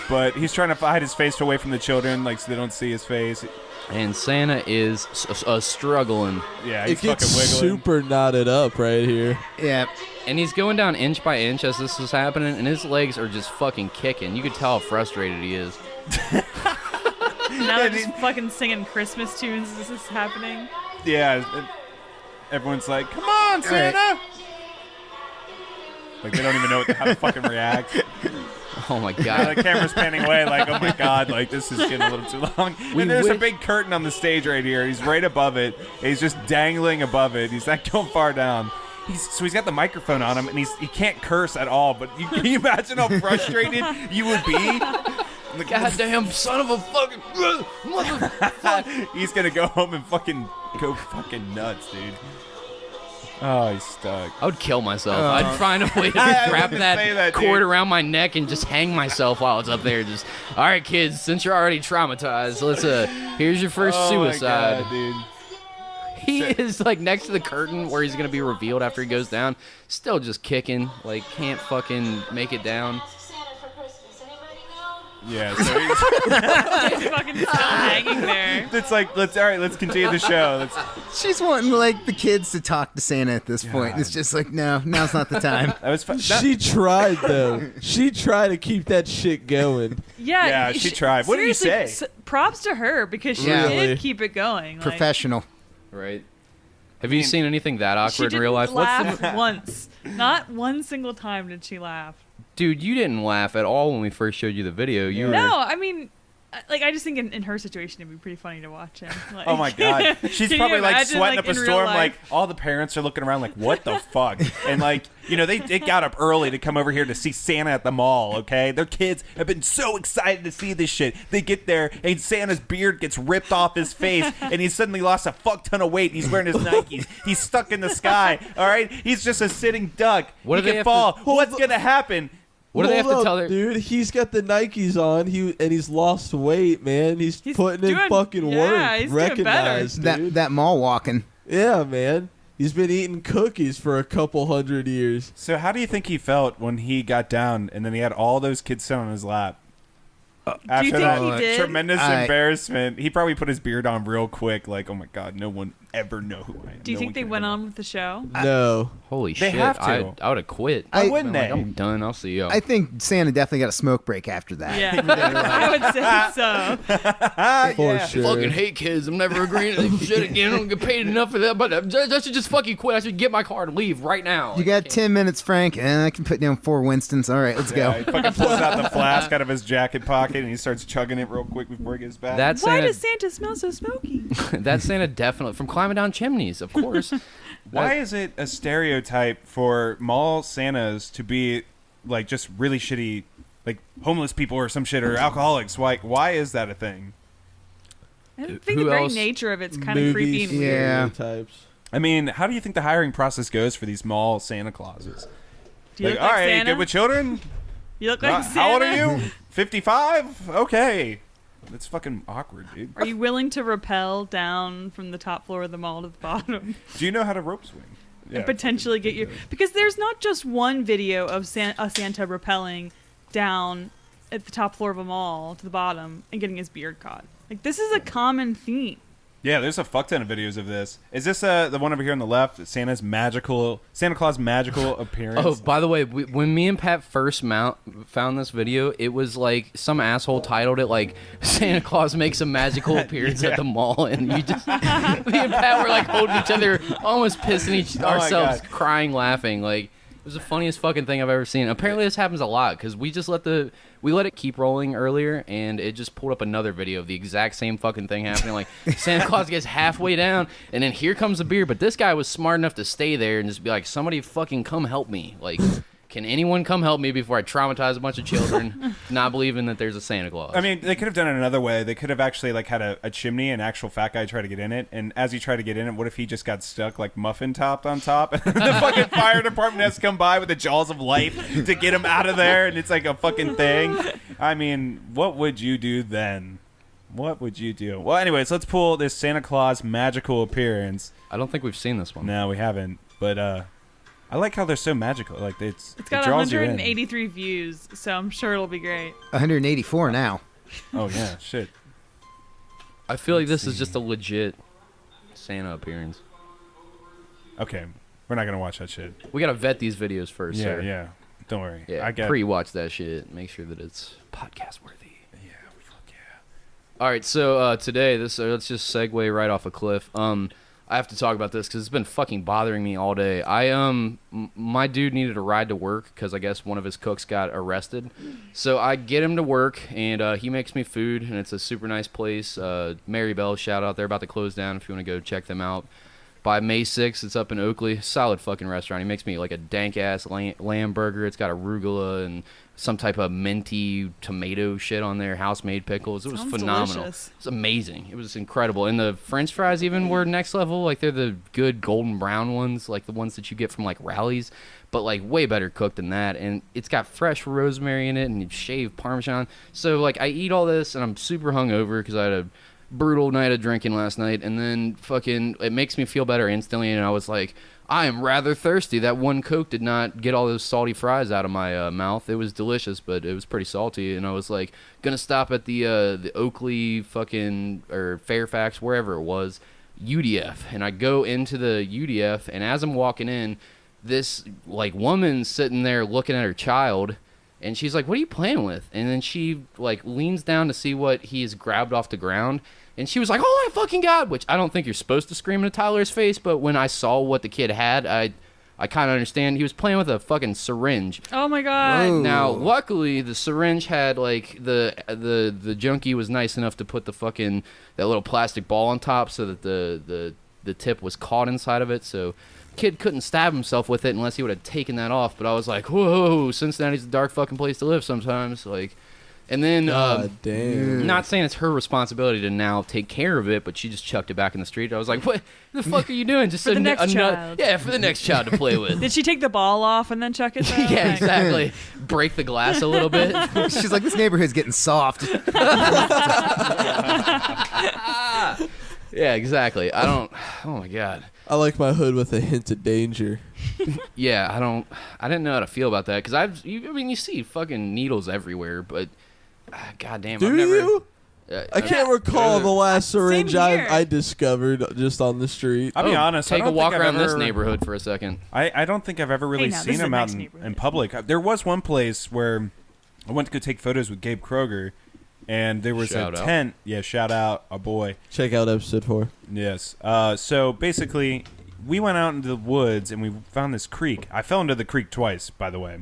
But he's trying to hide his face away from the children, like so they don't see his face. And Santa is struggling. Yeah, It he's fucking gets wiggling. super knotted up right here. Yeah. And he's going down inch by inch as this is happening, and his legs are just fucking kicking. You could tell how frustrated he is. Now they're just fucking singing Christmas tunes as this is happening. Yeah, everyone's like, "Come on, Santa!" Like they don't even know how to fucking react. Oh my The god. camera's panning away, like, "Oh my god, like this is getting a little too long." And there's a big curtain on the stage right here. He's right above it. And he's just dangling above it. He's not going far down. He's got the microphone on him, and he can't curse at all. But can you imagine how frustrated you would be? Goddamn son of a fucking motherfucker. He's gonna go home and go fucking nuts, dude. Oh, he's stuck. I would kill myself. I'd find a way to I wrap was gonna say that that, cord dude. around my neck and just hang myself while it's up there. Just, all right, kids, since you're already traumatized, let's here's your first Oh my suicide. God, dude. He is like next to the curtain where he's gonna be revealed after he goes down, still just kicking, like can't fucking make it down. Yeah, so He's fucking still hanging there. it's like let's continue the show. She's wanting like the kids to talk to Santa at this point. It's just like, no, now's not the time. That was fun. She tried though. She tried to keep that shit going. Yeah, she tried. What do you say? Props to her because she Yeah. did keep it going. Like, Professional. Right. Have you seen anything that she awkward in didn't real life? laugh once. Not one single time did she laugh. Dude, you didn't laugh at all when we first showed you the video. You were No, I mean, like I just think in her situation it'd be pretty funny to watch him. Like, Oh my god, she's can probably you like imagine, sweating like, up a in real storm. life? Like all the parents are looking around, like what the fuck? And like they got up early to come over here to see Santa at the mall. Okay, their kids have been so excited to see this shit. They get there and Santa's beard gets ripped off his face, and he's suddenly lost a fuck ton of weight. And he's wearing his Nikes. He's stuck in the sky. All right, he's just a sitting duck. What he do they can have fall. to- What's gonna happen? What do they have to Hold tell up, their dude? He's got the Nikes on. And he's lost weight, man. He's putting in doing- fucking yeah, work. he's doing better. Recognized, dude. That mall walking. Yeah, man. He's been eating cookies for a couple hundred years. So how do you think he felt when he got down and then he had all those kids sit on his lap? After think that he did? tremendous I- embarrassment, he probably put his beard on real quick. Like, oh my god, no one ever know who I am. Do you think they went on with the show? No. Holy They shit! have to. I would have quit. Why I- wouldn't Been like, they? I'm done. I'll see you. I think Santa definitely got a smoke break after that. Yeah, I would say so. For sure. fucking hate kids. I'm never agreeing to this shit again. I don't get paid enough for that. But I should just fucking quit. I should get my car and leave right now. You got 10 minutes, Frank, and I can put down 4 Winstons. All right, let's Yeah, he go. fucking pulls out the flask out of his jacket pocket and he starts chugging it real quick before he gets back. That Why Santa, does Santa smell so smoky? that Santa definitely from climbing down chimneys, of course. Why is it a stereotype for mall Santas to be like just really shitty, like homeless people or some shit or alcoholics? Why is that a thing? I think Who the very else? nature of it's kind of creepy and Movie weird. Yeah. stereotypes. I mean, how do you think the hiring process goes for these mall Santa Clauses? Do you Like, look all like right, Santa? good with children? You look like Santa? How old are you? 55? Okay. That's fucking awkward, dude. Are you willing to rappel down from the top floor of the mall to the bottom Do you know how to rope swing? and potentially get your... Because there's not just one video of a Santa rappelling down at the top floor of a mall to the bottom and getting his beard caught. Like, this is a common theme. Yeah, there's a fuck ton of videos of this. Is this the one over here on the left? Santa Claus magical appearance. Oh, by the way, when me and Pat first found this video, it was like some asshole titled it like Santa Claus makes a magical appearance at the mall, and you just me and Pat were like holding each other, almost pissing Oh my ourselves, God. crying, laughing. Like it was the funniest fucking thing I've ever seen. Apparently, this happens a lot because we just let it keep rolling earlier, and it just pulled up another video of the exact same fucking thing happening. Like Santa Claus gets halfway down, and then here comes the beard. But this guy was smart enough to stay there and just be like, "Somebody fucking come help me!" Like, can anyone come help me before I traumatize a bunch of children, not believing that there's a Santa Claus? I mean, they could have done it another way. They could have actually like had a chimney, an actual fat guy try to get in it, and as he tried to get in it, what if he just got stuck like muffin topped on top? And the fucking fire department has to come by with the jaws of life to get him out of there, and it's like a fucking thing. I mean, what would you do then? What would you do? Well, anyways, let's pull this Santa Claus magical appearance. I don't think we've seen this one. No, we haven't, but I like how they're so magical. Like It's it got draws you in. 183 views, so I'm sure it'll be great. 184 now. Oh yeah, shit. I feel like this is just a legit Santa appearance. Okay, we're not gonna watch that shit. We gotta vet these videos first, Yeah, sir. yeah. Don't worry. Yeah, I get. pre-watch that shit. Make sure that it's podcast worthy. Yeah, fuck yeah. All right, so today, let's just segue right off a cliff. I have to talk about this because it's been fucking bothering me all day. My dude needed a ride to work because I guess one of his cooks got arrested. So I get him to work, and he makes me food, and it's a super nice place. Mary Bell, shout out. They're about to close down if you want to go check them out. By May 6th, it's up in Oakley. Solid fucking restaurant. He makes me like a dank-ass lamb burger. It's got arugula and some type of minty tomato shit on there, house-made pickles. It was Sounds phenomenal. delicious. It's amazing. It was incredible. And the french fries even were next level. Like, they're the good golden brown ones, like the ones that you get from, like, Rally's, but, like, way better cooked than that. And it's got fresh rosemary in it and shaved Parmesan. So, like, I eat all this, and I'm super hungover because I had a brutal night of drinking last night, and then fucking it makes me feel better instantly, and I was like, I am rather thirsty. That one Coke did not get all those salty fries out of my mouth. It was delicious, but it was pretty salty, and I was like gonna stop at the Oakley fucking or Fairfax, wherever it was, UDF, and I go into the UDF, and as I'm walking in, this like woman sitting there looking at her child. And she's like, what are you playing with? And then she, like, leans down to see what he has grabbed off the ground. And she was like, oh, my fucking God. Which I don't think you're supposed to scream into Tyler's face. But when I saw what the kid had, I kind of understand. He was playing with a fucking syringe. Oh, my God. Whoa. Now, luckily, the syringe had, like, the junkie was nice enough to put the fucking, that little plastic ball on top so that the tip was caught inside of it. So kid couldn't stab himself with it unless he would have taken that off. But I was like, whoa, Cincinnati's a dark fucking place to live sometimes. Like, and then Damn. not saying it's her responsibility to now take care of it, but she just chucked it back in the street. I was like, what the fuck are you doing? Just For the next child. Yeah, for the next child to play with. Did she take the ball off and then chuck it down? Yeah, Like- exactly. Break the glass a little bit. She's like, this neighborhood's getting soft. Yeah, exactly. I don't. Oh my God. I like my hood with a hint of danger. Yeah, I didn't know how to feel about that because you see fucking needles everywhere, but goddamn, Do I've never. you? I can't recall the last syringe here. I discovered just on the street. I'll be honest. I Take a don't walk think I've around this ever- neighborhood for a second. I don't think I've ever really now, this seen is a him out nice in neighborhood. public. There was one place where I went to go take photos with Gabe Kroger, and there was Shout a out. tent. Yeah, shout out, our boy. Check out episode 4. Yes. So basically, we went out into the woods and we found this creek. I fell into the creek twice, by the way.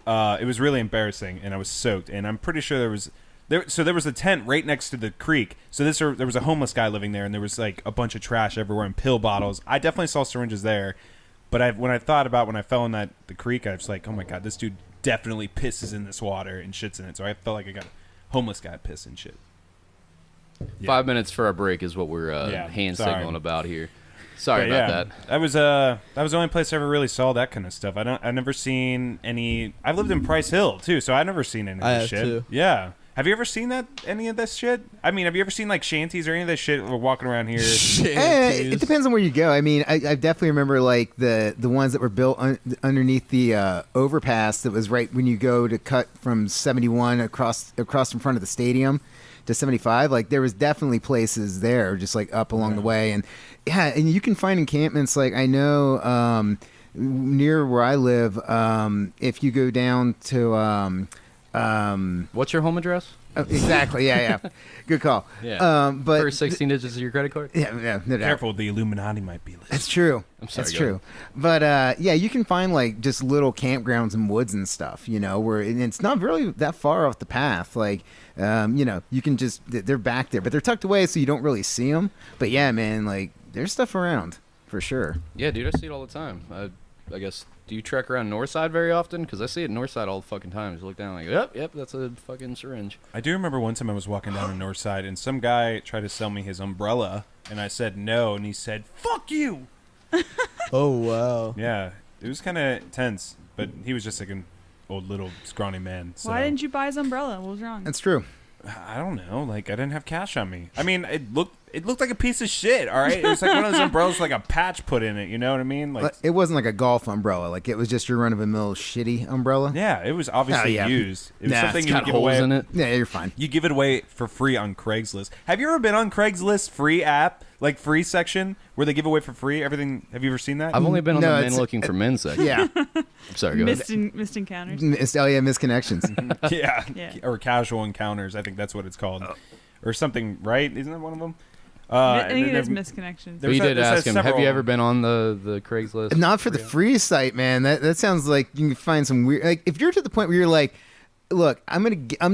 It was really embarrassing, and I was soaked. And I'm pretty sure there was a tent right next to the creek. So there was a homeless guy living there, and there was like a bunch of trash everywhere and pill bottles. I definitely saw syringes there, but when I thought about when I fell in the creek, I was like, oh my God, this dude definitely pisses in this water and shits in it. So I felt like I got a homeless guy piss and shit. Yeah. 5 minutes for our break is what we're hand sorry. signaling about here. Sorry But about that. That was the only place I ever really saw that kind of stuff. I've never seen any. I've lived in Price Hill too, so I've never seen any of I this have shit. too. Yeah. Have you ever seen any of this shit? I mean, have you ever seen like shanties or any of this shit? We're walking around here. It depends on where you go. I mean, I definitely remember like the ones that were built underneath the overpass that was right when you go to cut from 71 across in front of the stadium to 75. Like there was definitely places there just like up along the way. And yeah, and you can find encampments. Like I know near where I live, if you go down to What's your home address? exactly, yeah. Good call. Yeah. But First 16 digits of your credit card? yeah, no doubt. Careful, the Illuminati might be listening. It's true. I'm sorry, It's go true. But yeah, you can find like just little campgrounds and woods and stuff, where and it's not really that far off the path. Like, you can just, they're back there, but they're tucked away so you don't really see them. But yeah, man, like there's stuff around for sure. Yeah, dude, I see it all the time. I guess, do you trek around Northside very often? Because I see it Northside all the fucking time. Just look down like, yep, that's a fucking syringe. I do remember one time I was walking down the north side and some guy tried to sell me his umbrella, and I said no, and he said, "Fuck you." Oh, wow. Yeah, it was kind of tense, but he was just like an old little scrawny man. So. Why didn't you buy his umbrella? What was wrong? That's true. I don't know. Like I didn't have cash on me. I mean, it looked like a piece of shit. All right, it was like one of those umbrellas with like a patch put in it. You know what I mean? Like It wasn't like a golf umbrella. Like it was just your run-of-the-mill shitty umbrella. yeah, it was obviously Oh, yeah. used. It was Nah, something It's you got would give holes away. in it. Yeah, you're fine. You give it away for free on Craigslist. Have you ever been on Craigslist free app, like free section where they give away for free everything? Have you ever seen that? I've only been on No, the men it's- looking for men section. Yeah. Sorry, go ahead. Missed encounters. Misconnections. yeah. Yeah. Or casual encounters. I think that's what it's called, or something. Right? Isn't that one of them? I think and it is then- misconnections. But you did There's ask him, have several you of ever them. been on the Craigslist? Not for the free site, man. That sounds like you can find some weird. Like if you're to the point where you're like, look, I'm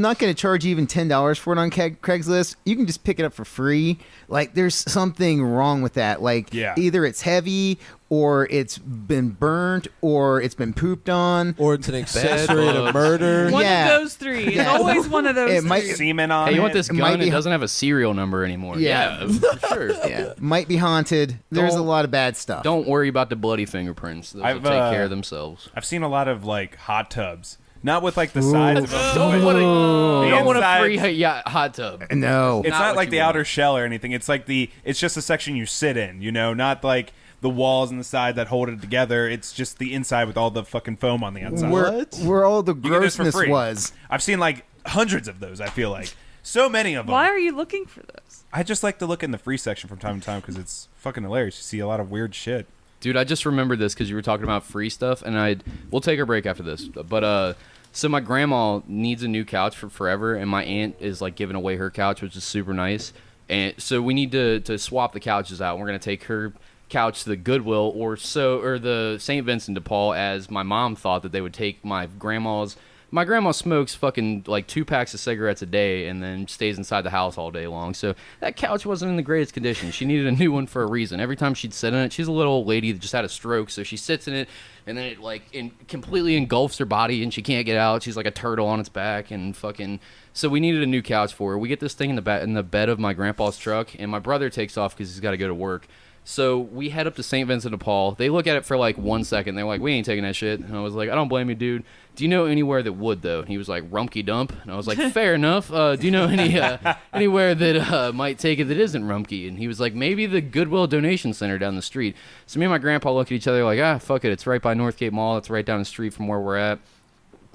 not gonna charge you even $10 for it on Craigslist. You can just pick it up for free. Like there's something wrong with that. Like Yeah. either it's heavy or it's been burnt or it's been pooped on. Or it's an accessory to bugs. murder. One Yeah. of those three. It's Yeah. always one of those It three. might- Semen on Hey, you want it? this It might gun? be- It doesn't have a serial number anymore. Yeah. For sure. Yeah, might be haunted. There's a Don't- lot of bad stuff. Don't worry about the bloody fingerprints. Those will I've, take care of themselves. I've seen a lot of like hot tubs. not with like the sides of them. Don't want a inside- free hot tub. No. It's Not not what like you the want. outer shell or anything. It's like it's just the section you sit in, not like the walls and the side that hold it together. It's just the inside with all the fucking foam on the outside. Where all the You get this for grossness free. was. I've seen like hundreds of those, I feel like. So many of them. Why are you looking for this? I just like to look in the free section from time to time because it's fucking hilarious. You see a lot of weird shit. Dude, I just remembered this because you were talking about free stuff, and we'll take a break after this. But so my grandma needs a new couch for forever, and my aunt is like giving away her couch, which is super nice. And so we need to swap the couches out. We're gonna take her couch to the Goodwill or the St. Vincent de Paul, as my mom thought that they would take my grandma's. My grandma smokes fucking like 2 packs of cigarettes a day and then stays inside the house all day long. So that couch wasn't in the greatest condition. She needed a new one for a reason. Every time she'd sit in it, she's a little old lady that just had a stroke, so she sits in it and then it completely engulfs her body and she can't get out. She's like a turtle on its back and fucking. So we needed a new couch for her. We get this thing in the bed of my grandpa's truck, and my brother takes off because he's got to go to work. So we head up to St. Vincent de Paul. They look at it for like 1 second. They're like, we ain't taking that shit. And I was like, I don't blame you, dude. Do you know anywhere that would, though? And he was like, Rumpke Dump. And I was like, fair enough. Do you know anywhere that might take it that isn't Rumpke? And he was like, maybe the Goodwill Donation Center down the street. So me and my grandpa look at each other like, fuck it. It's right by Northgate Mall. It's right down the street from where we're at.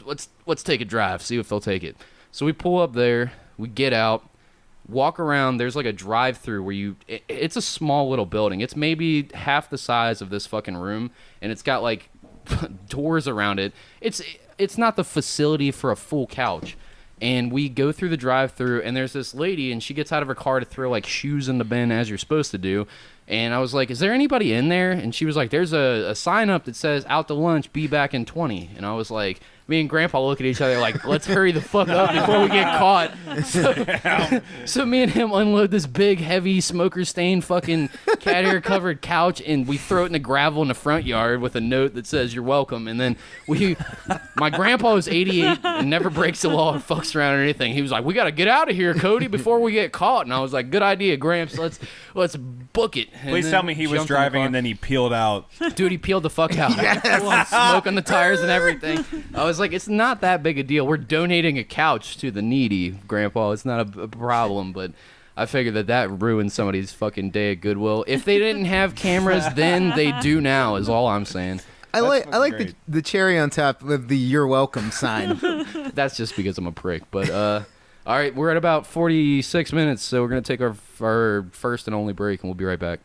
Let's take a drive, see if they'll take it. So we pull up there. We get out. Walk around. There's like a drive-through where it's a small little building. It's maybe half the size of this fucking room, and it's got like doors around it. It's not the facility for a full couch. And we go through the drive-through, and there's this lady, and she gets out of her car to throw like shoes in the bin as you're supposed to do. And I was like, is there anybody in there? And she was like, there's a sign up that says out to lunch, be back in 20. And I was like, me and Grandpa look at each other like, let's hurry the fuck up before we get caught. So me and him unload this big, heavy, smoker-stained fucking cat hair covered couch, and we throw it in the gravel in the front yard with a note that says, you're welcome. And then my grandpa is 88 and never breaks the law or fucks around or anything. He was like, we got to get out of here, Cody, before we get caught. And I was like, good idea, Gramps. Let's book it. And Please then tell me he was jumped in the driving car. and then he peeled out. Dude, he peeled the fuck out. Full-on smoke on the tires and everything. I was like, it's not that big a deal. We're donating a couch to the needy, Grandpa. It's not a problem, but I figured that ruined somebody's fucking day at Goodwill. If they didn't have cameras then, they do now, is all I'm saying. I like great. the cherry on top of the "You're welcome" sign. That's just because I'm a prick. But, all right, we're at about 46 minutes, so we're going to take our first and only break, and we'll be right back.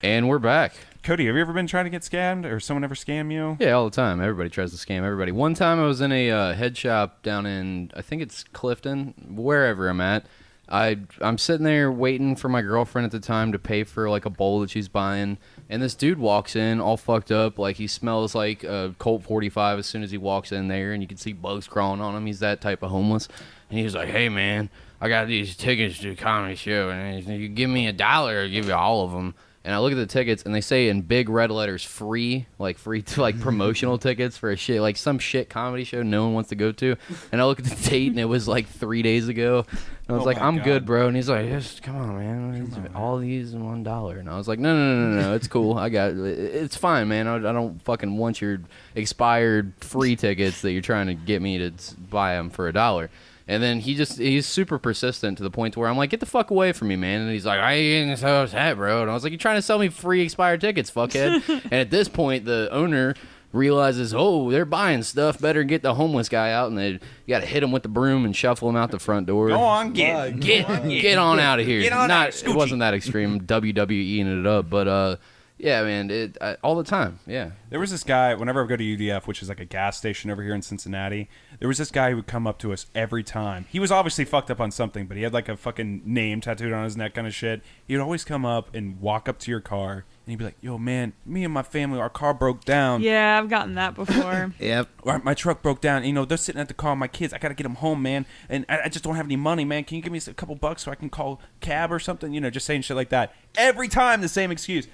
And we're back. Cody, have you ever been trying to get scammed, or someone ever scam you? Yeah, all the time. Everybody tries to scam everybody. One time I was in a head shop down in, I think it's Clifton, wherever I'm at. I'm sitting there waiting for my girlfriend at the time to pay for like a bowl that she's buying, and this dude walks in all fucked up. Like, he smells like a Colt 45 as soon as he walks in there, and you can see bugs crawling on him. He's that type of homeless. And he was like, hey, man, I got these tickets to a comedy show, and you give me $1, I'll give you all of them. And I look at the tickets, and they say in big red letters, free to like promotional tickets for a shit, like some shit comedy show no one wants to go to. And I look at the date, and it was like 3 days ago. And I was like, I'm good, bro. And he's like, just come on, man. All these in $1. And I was like, no, it's cool. I got it. It's fine, man. I don't fucking want your expired free tickets that you're trying to get me to buy them for $1. And then he's super persistent to the point to where I'm like, get the fuck away from me, man. And he's like, I ain't getting so upset, bro. And I was like, you're trying to sell me free expired tickets, fuckhead. And at this point, the owner realizes, oh, they're buying stuff. Better get the homeless guy out. And you got to hit him with the broom and shuffle him out the front door. Go on, get on out of here. Get on out, It wasn't that extreme, WWEing it up, but yeah, man, all the time, yeah. There was this guy, whenever I go to UDF, which is like a gas station over here in Cincinnati, there was this guy who would come up to us every time. He was obviously fucked up on something, but he had like a fucking name tattooed on his neck kind of shit. He would always come up and walk up to your car, and he'd be like, yo, man, me and my family, our car broke down. Yeah, I've gotten that before. Yep. My truck broke down. You know, they're sitting at the car with my kids. I got to get them home, man. And I just don't have any money, man. Can you give me a couple bucks so I can call cab or something? You know, just saying shit like that. Every time the same excuse.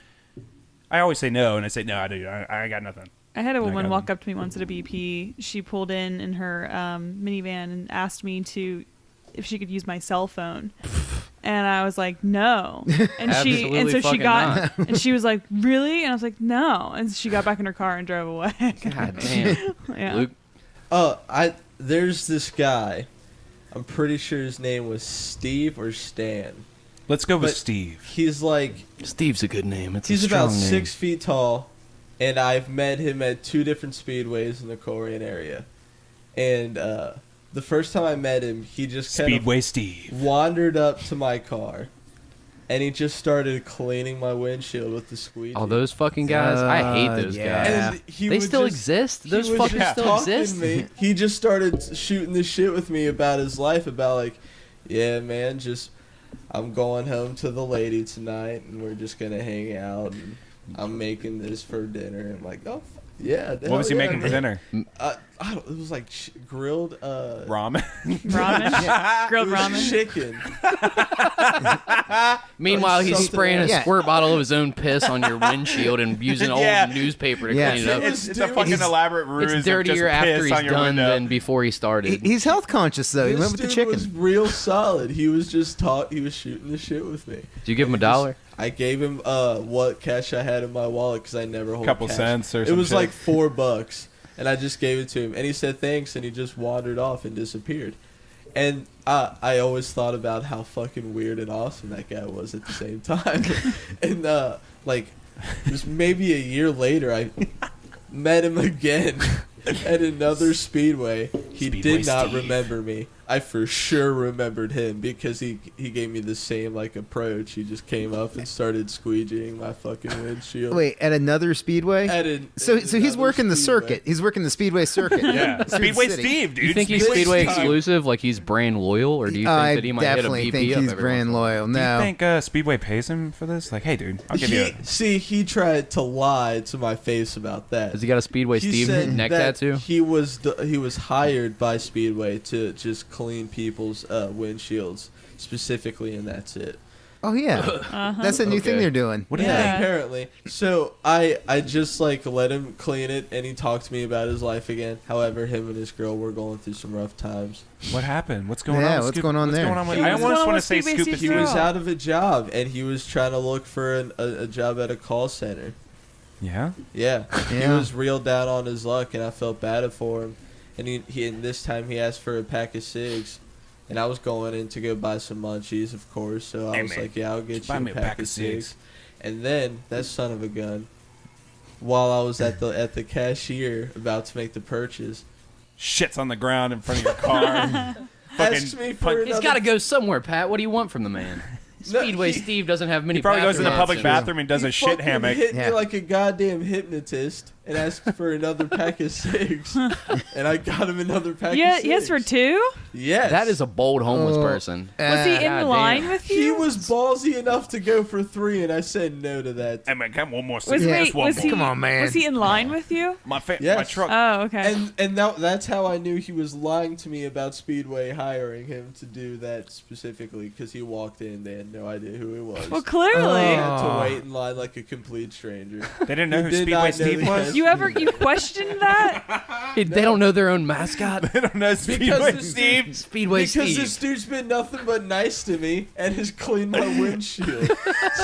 I always say no, and I say, no, I got nothing. I had a woman walk up to me once at a BP. She pulled in her minivan and asked me if she could use my cell phone. And I was like, no. And she was like, really? And I was like, no. And she got back in her car and drove away. God damn. Yeah. Luke? There's this guy. I'm pretty sure his name was Steve or Stan. Let's go with But Steve. He's like Steve's a good name. he's about 6 feet tall, and I've met him at 2 different speedways in the Coleraine area. And the first time I met him, he just kind Speedway of Steve. wandered up to my car, and he just started cleaning my windshield with the squeegee. All those fucking guys. I hate those yeah. guys. And he They would still just- exist? he Those was fuckers just still talking exist? to me. He just started shooting the shit with me about his life, about like, yeah, man, just I'm going home to the lady tonight, and we're just gonna hang out, and I'm making this for dinner. I'm like, oh, yeah. What was he making for dinner? It was like grilled Ramen. Ramen. Grilled it was ramen. chicken. Meanwhile, he's Something spraying a else. Yeah. squirt bottle of his own piss on your windshield and using Yeah. old newspaper to Yeah. clean it up. It's a Dude, fucking he's- elaborate ruse. It's of dirtier just after piss he's on your done window. than before he started. He's health conscious though. He This went with the dude chicken. was real solid. He was just he was shooting the shit with me. Did you give him a dollar? I gave him what cash I had in my wallet because I never hold Couple cash. cents or It some was shit. like $4, and I just gave it to him, and he said thanks, and he just wandered off and disappeared. And I always thought about how fucking weird and awesome that guy was at the same time. And like, it was maybe a year later, I met him again at another speedway. He Speedway did not Steve. remember me. I for sure remembered him because he gave me the same like approach. He just came up and started squeegeeing my fucking windshield. Wait, at another speedway? So he's another working the speedway. circuit. He's working the speedway circuit. Yeah. Through the Speedway city. Steve, dude. You think he's Speedway Speedway Steve. exclusive? Like he's brand loyal? Or do you think I that he might hit a definitely BP think up he's every brand once loyal. Do No. you think Speedway pays him for this? Like, hey, dude, I'll give you He tried to lie to my face about that. Has he got a Speedway He Steve said neck that tattoo? He was hired by Speedway to just clean people's windshields specifically, and that's it. Oh yeah. That's a new thing Okay. they're doing. What do you Yeah. think? Apparently. So I just like let him clean it, and he talked to me about his life again. However, him and his girl were going through some rough times. What happened? What's going Yeah, on? with what's Scoop- going on what's there? Going on with, Yeah, I what's almost going on want to with say Speedway Scoop and Steve He Girl? was Steve. out of a job, and he was trying to look for a job at a call center. Yeah. Yeah. He Yeah. was real down on his luck, and I felt bad for him. And and this time he asked for a pack of cigs, and I was going in to go buy some munchies, of course. So I Hey, was man, like, "Yeah, I'll get buy you me a pack of cigs." cigs. And then that son of a gun, while I was at the cashier about to make the purchase, Shits on the ground in front of your car. asked me for punch- He's another. got to go somewhere, Pat. What do you want from the man? No, Speedway he- Steve doesn't have many He probably goes in the bathroom public options. bathroom and does He a shit fucking hammock. hit Yeah. me like a goddamn hypnotist and asked for another pack of cigs, and I got him another pack. Yeah, of cigs. yes, for 2? Yes. That is a bold homeless Oh. person. Was he in God line damn. with you? He was ballsy enough to go for 3, and I said no to that. Hey, man, come one more Was, second. Yeah. wait, One was more. he? Come on, man. Was he in line with you? My Yes. truck. Oh, okay. And that's how I knew he was lying to me about Speedway hiring him to do that specifically, because he walked in, they had no idea who he was. Well, clearly. I had to Oh. wait in line like a complete stranger. They didn't know He who did Speedway not know Steve the was? guy. You questioned that? Hey, they don't know their own mascot. They don't know Speedway this Steve. Speedway Because Steve. this dude's been nothing but nice to me and has cleaned my windshield.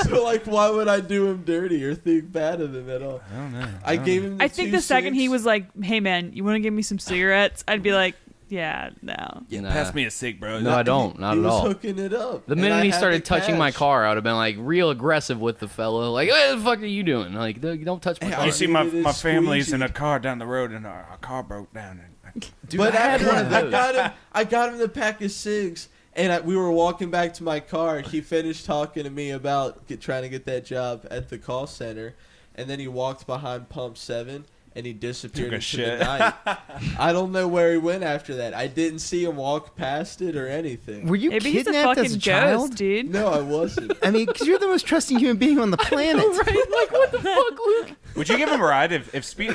So, like, why would I do him dirty or think bad of him at all? I don't know. I gave him the I think 2 the second he cigs. was like, "Hey man, you want to give me some cigarettes?" I'd be like, "Yeah, no." Yeah, Nah. pass me a cig, bro. No, I don't. Not he at was all. hooking it up. The and minute I he had started the touching my cash. car, I would have been like real aggressive with the fellow. Like, what the fuck are you doing? Like, don't touch my Hey, car. You see, my needed his family's in a squeegee. car down the road, and our car broke down. Dude, But I had one of those. I got him the pack of cigs, and we were walking back to my car. He finished talking to me about trying to get that job at the call center, and then he walked behind Pump 7, and he disappeared Took a into shit. the night. I don't know where he went after that. I didn't see him walk past it or anything. Were you Maybe he's a kidnapped fucking as a ghost, child? dude. No, I wasn't. I mean, because you're the most trusting human being on the planet. Like, what the fuck, Luke? Would you give him a ride if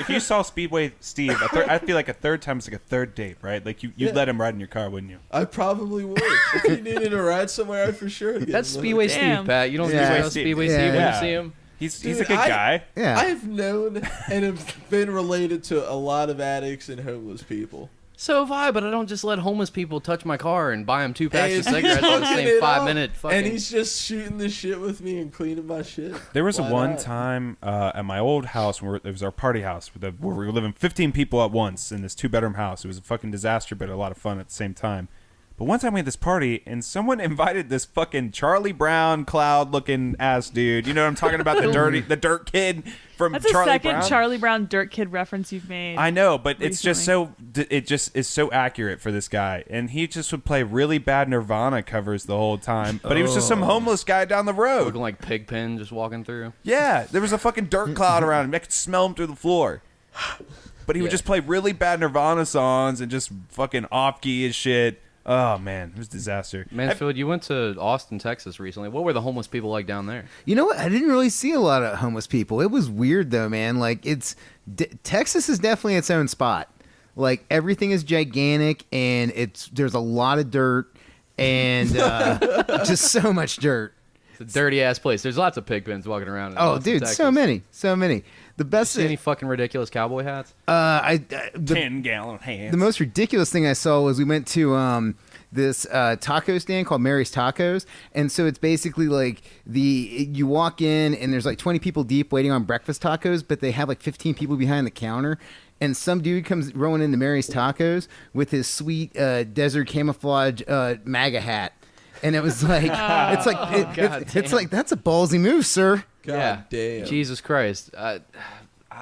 you saw Speedway Steve? I feel like a third time is like a third date, right? Like you'd Yeah. let him ride in your car, wouldn't you? I probably would. If he needed a ride somewhere, I for sure. Would That's give him a- Speedway Damn. Steve, Pat. You don't Yeah. know Speedway Yeah. Steve when Yeah. you see him. He's Dude, a good guy. Yeah. I've known and have been related to a lot of addicts and homeless people. So have I, but I don't just let homeless people touch my car and buy them 2 packs Hey, of cigarettes in the same 5-minute fucking... And he's just shooting the shit with me and cleaning my shit. There was Why one not? time at my old house where it was our party house where we were living 15 people at once in this 2-bedroom house. It was a fucking disaster, but a lot of fun at the same time. But one time we had this party, and someone invited this fucking Charlie Brown cloud-looking ass dude. You know what I'm talking about? The dirt kid from That's Charlie the second Brown. Charlie Brown dirt kid reference you've made. I know, but it's just recently. it just is so accurate for this guy. And he just would play really bad Nirvana covers the whole time. But he was just some homeless guy down the road. Looking like Pigpen just walking through. Yeah, there was a fucking dirt cloud around him. I could smell him through the floor. But he would just play really bad Nirvana songs and just fucking off-key as shit. Oh, man, it was a disaster. Mansfield, you went to Austin, Texas recently. What were the homeless people like down there? You know what? I didn't really see a lot of homeless people. It was weird though, man. Like Texas is definitely its own spot. Like everything is gigantic, and there's a lot of dirt, and just so much dirt. It's a dirty ass place. There's lots of pigpens walking around. In Oh, Austin, dude, Texas. so many. The best See any fucking ridiculous cowboy hats? the 10-gallon hands. The most ridiculous thing I saw was we went to this taco stand called Mary's Tacos, and so it's basically like you walk in and there's like 20 people deep waiting on breakfast tacos, but they have like 15 people behind the counter, and some dude comes rolling into Mary's Tacos with his sweet desert camouflage MAGA hat, and it was like it's like that's a ballsy move, sir. God damn. Jesus Christ. I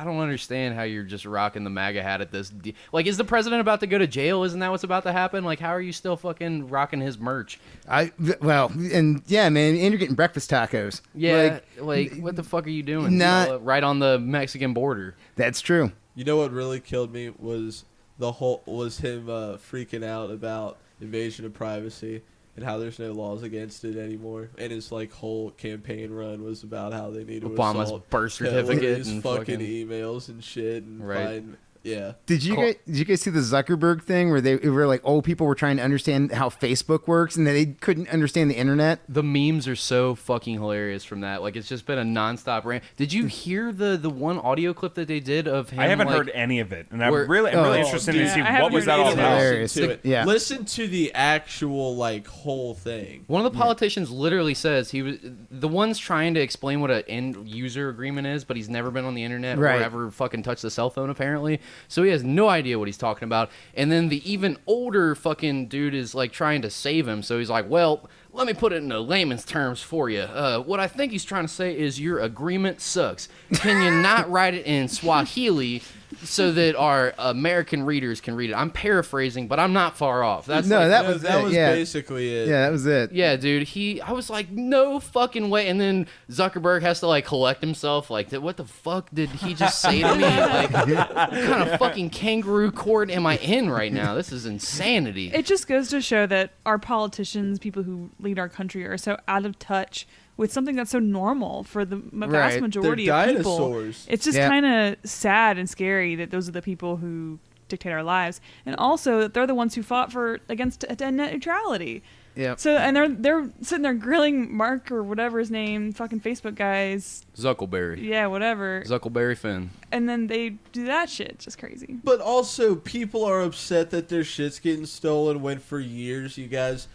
don't understand how you're just rocking the MAGA hat at this. Like, is the president about to go to jail? Isn't that what's about to happen? Like, how are you still fucking rocking his merch? And yeah, man, and you're getting breakfast tacos. Yeah, like what the fuck are you doing? Right on the Mexican border. That's true. You know what really killed me was him freaking out about invasion of privacy and how there's no laws against it anymore. And his like whole campaign run was about how they need to Obama's assault birth certificate Hillary's and fucking emails and shit and find. Yeah. Did you guys see the Zuckerberg thing where they were like old people were trying to understand how Facebook works and they couldn't understand the internet? The memes are so fucking hilarious from that. Like, it's just been a nonstop rant. Did you hear the one audio clip that they did of him? I haven't like, heard any of it, and I'm really interested to see I what was that all haven't about. heard Listen to it. Yeah. Listen to the actual like whole thing. One of the politicians literally says he was the one's trying to explain what an end user agreement is, but he's never been on the internet or ever fucking touched a cell phone apparently. So he has no idea what he's talking about. And then the even older fucking dude is like trying to save him. So he's like, well, let me put it into layman's terms for you. What I think he's trying to say is your agreement sucks. Can you not write it in Swahili so that our American readers can read it? I'm paraphrasing, but I'm not far off. That's that was basically it. Yeah, that was it. Yeah, dude. I was like, no fucking way. And then Zuckerberg has to like collect himself. Like, what the fuck did he just say to me? Like, what kind of fucking kangaroo court am I in right now? This is insanity. It just goes to show that our politicians, people who lead our country, are so out of touch with something that's so normal for the vast majority They're of people. dinosaurs. It's just kind of sad and scary that those are the people who dictate our lives, and also that they're the ones who fought against net neutrality. Yeah. So and they're sitting there grilling Mark or whatever his name, fucking Facebook guys. Zuckerberry. Yeah, whatever. Zuckerberry Finn. And then they do that shit. It's just crazy. But also, people are upset that their shit's getting stolen when for years you guys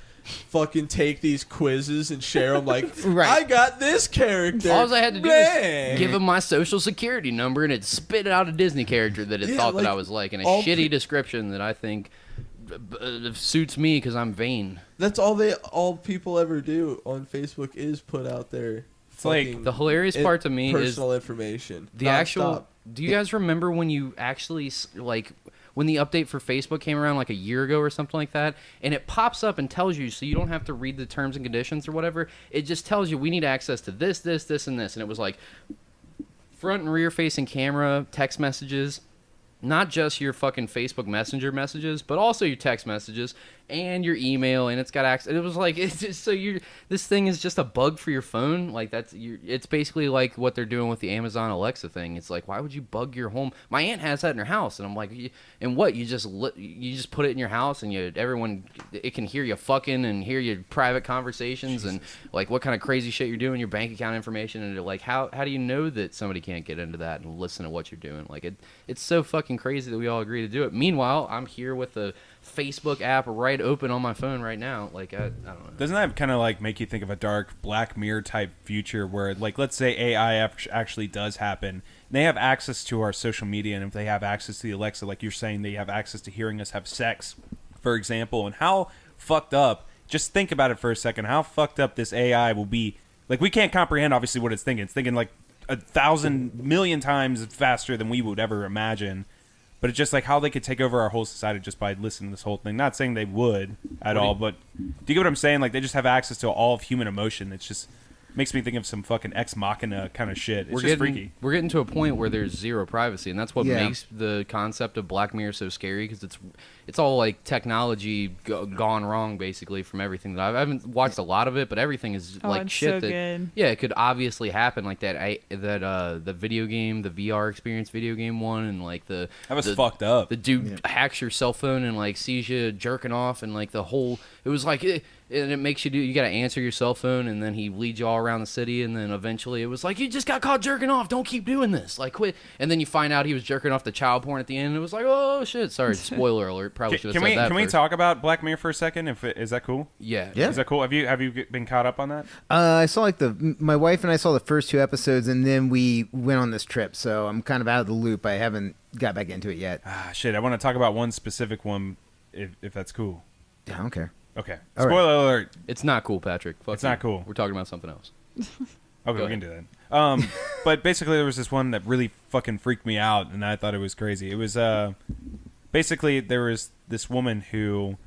fucking take these quizzes and share them like, I got this character. All I had to do was give him my social security number and it spit out a Disney character that it thought that I was like, and a shitty description that I think suits me because I'm vain. That's all people ever do on Facebook is put out their It's like the hilarious part to me is personal information. The actual. Do you guys remember when you actually like when the update for Facebook came around like a year ago or something like that, and it pops up and tells you so you don't have to read the terms and conditions or whatever. It just tells you we need access to this, this, this, and this, and it was like front and rear facing camera, text messages. Not just your fucking Facebook Messenger messages, but also your text messages. and your email, and it's got access. It was like it's just, so you this thing is just a bug for your phone. Like it's basically like what they're doing with the Amazon Alexa thing. It's like, why would you bug your home? My aunt has that in her house, and I'm like, and what you just put it in your house, and everyone it can hear you fucking and hear your private conversations and like what kind of crazy shit you're doing, your bank account information, and like how do you know that somebody can't get into that and listen to what you're doing? Like it's so fucking crazy that we all agree to do it. Meanwhile, I'm here with the Facebook app right open on my phone right now. Like I don't know. Doesn't that kind of like make you think of a dark Black Mirror type future where, like, let's say AI actually does happen, they have access to our social media, and if they have access to the Alexa, like you're saying, they have access to hearing us have sex, for example, and how fucked up, just think about it for a second, how fucked up this AI will be. Like, we can't comprehend, obviously, what it's thinking. It's thinking, like, 1,000 million times faster than we would ever imagine. But it's just, like, how they could take over our whole society just by listening to this whole thing. Not saying they would at all, but do you get what I'm saying? Like, they just have access to all of human emotion. It's just makes me think of some fucking Ex Machina kind of shit. It's just freaky. We're getting to a point where there's zero privacy, and that's what makes the concept of Black Mirror so scary, because it's all like technology gone wrong basically from everything that I haven't watched a lot of it, but everything is like shit so that good. Yeah, it could obviously happen, like the video game, the VR experience video game one, and like that was fucked up. The dude hacks your cell phone and like sees you jerking off, and like the whole it was like and it makes you got to answer your cell phone, and then he leads you all around the city, and then eventually it was like, you just got caught jerking off, don't keep doing this, like quit. And then you find out he was jerking off the child porn at the end, and it was like, oh shit, sorry, spoiler alert, probably should have said that. Can we talk about Black Mirror for a second? Is that cool? Yeah. Is that cool? Have you been caught up on that? I saw like my wife and I saw the first 2 episodes, and then we went on this trip, so I'm kind of out of the loop. I haven't got back into it yet. Shit, I want to talk about one specific one, if that's cool. Yeah, I don't care. Okay. All Spoiler alert. It's not cool, Patrick. Fuck it's not cool. We're talking about something else. Okay, we can do that. But basically, there was this one that really fucking freaked me out, and I thought it was crazy. It was basically there was this woman who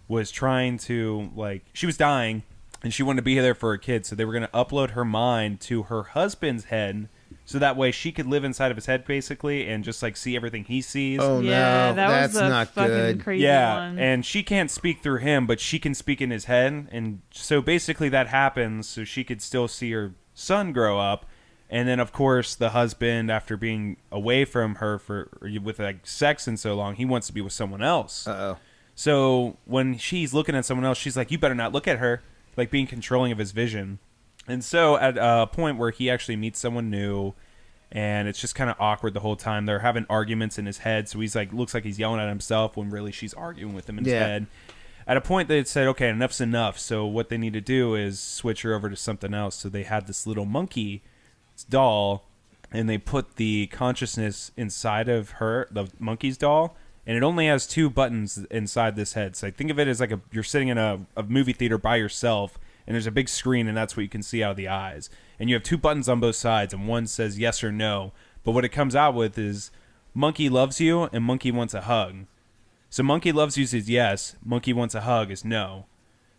was trying to, like, she was dying, and she wanted to be there for her kids, so they were going to upload her mind to her husband's head, so that way she could live inside of his head, basically, and just like see everything he sees. Oh yeah, no, that's not fucking good. Crazy one. And she can't speak through him, but she can speak in his head, and so basically that happens so she could still see her son grow up. And then of course the husband, after being away from her with like sex and so long, he wants to be with someone else. Uh-oh. So when she's looking at someone else, she's like, you better not look at her, like being controlling of his vision. And so at a point where he actually meets someone new, and it's just kind of awkward the whole time. They're having arguments in his head, so he's like, looks like he's yelling at himself when really she's arguing with him in his head. At a point, they said, okay, enough's enough. So what they need to do is switch her over to something else. So they had this little monkey doll, and they put the consciousness inside of her, the monkey's doll, and it only has 2 buttons inside this head. So I think of it as like you're sitting in a movie theater by yourself, and there's a big screen, and that's what you can see out of the eyes. And you have 2 buttons on both sides, and one says yes or no. But what it comes out with is monkey loves you and monkey wants a hug. So monkey loves you is yes, monkey wants a hug is no.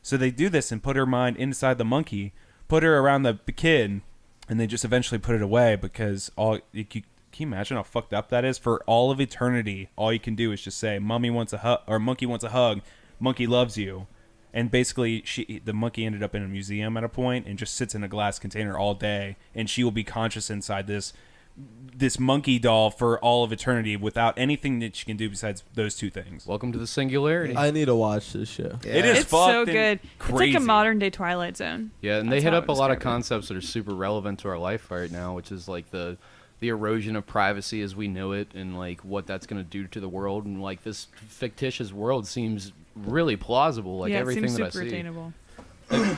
So they do this and put her mind inside the monkey, put her around the kid, and they just eventually put it away because can you imagine how fucked up that is? For all of eternity, all you can do is just say, mommy wants a hug, or monkey wants a hug, monkey loves you. And basically, the monkey ended up in a museum at a point and just sits in a glass container all day, and she will be conscious inside this monkey doll for all of eternity without anything that she can do besides those 2 things. Welcome to the singularity. I need to watch this show. Yeah. It is It's so good. crazy. It's like a modern day Twilight Zone. Yeah, and they That's hit how up I a lot of describe it. concepts that are super relevant to our life right now, which is like the erosion of privacy as we know it, and like what that's going to do to the world. And like this fictitious world seems really plausible, like yeah, everything it seems that I super see. attainable.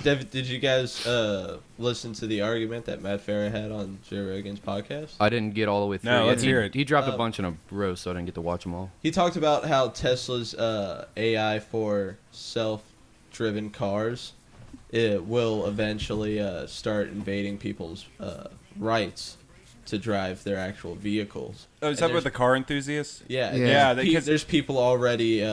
Did you guys listen to the argument that Matt Farah had on Joe Rogan's podcast? I didn't get all the way through. No, yet. let's hear it. He dropped a bunch in a row, so I didn't get to watch them all. He talked about how Tesla's AI for self-driven cars it will eventually start invading people's rights to drive their actual vehicles. Oh, is that with the car enthusiasts? Yeah, Yeah. there's people already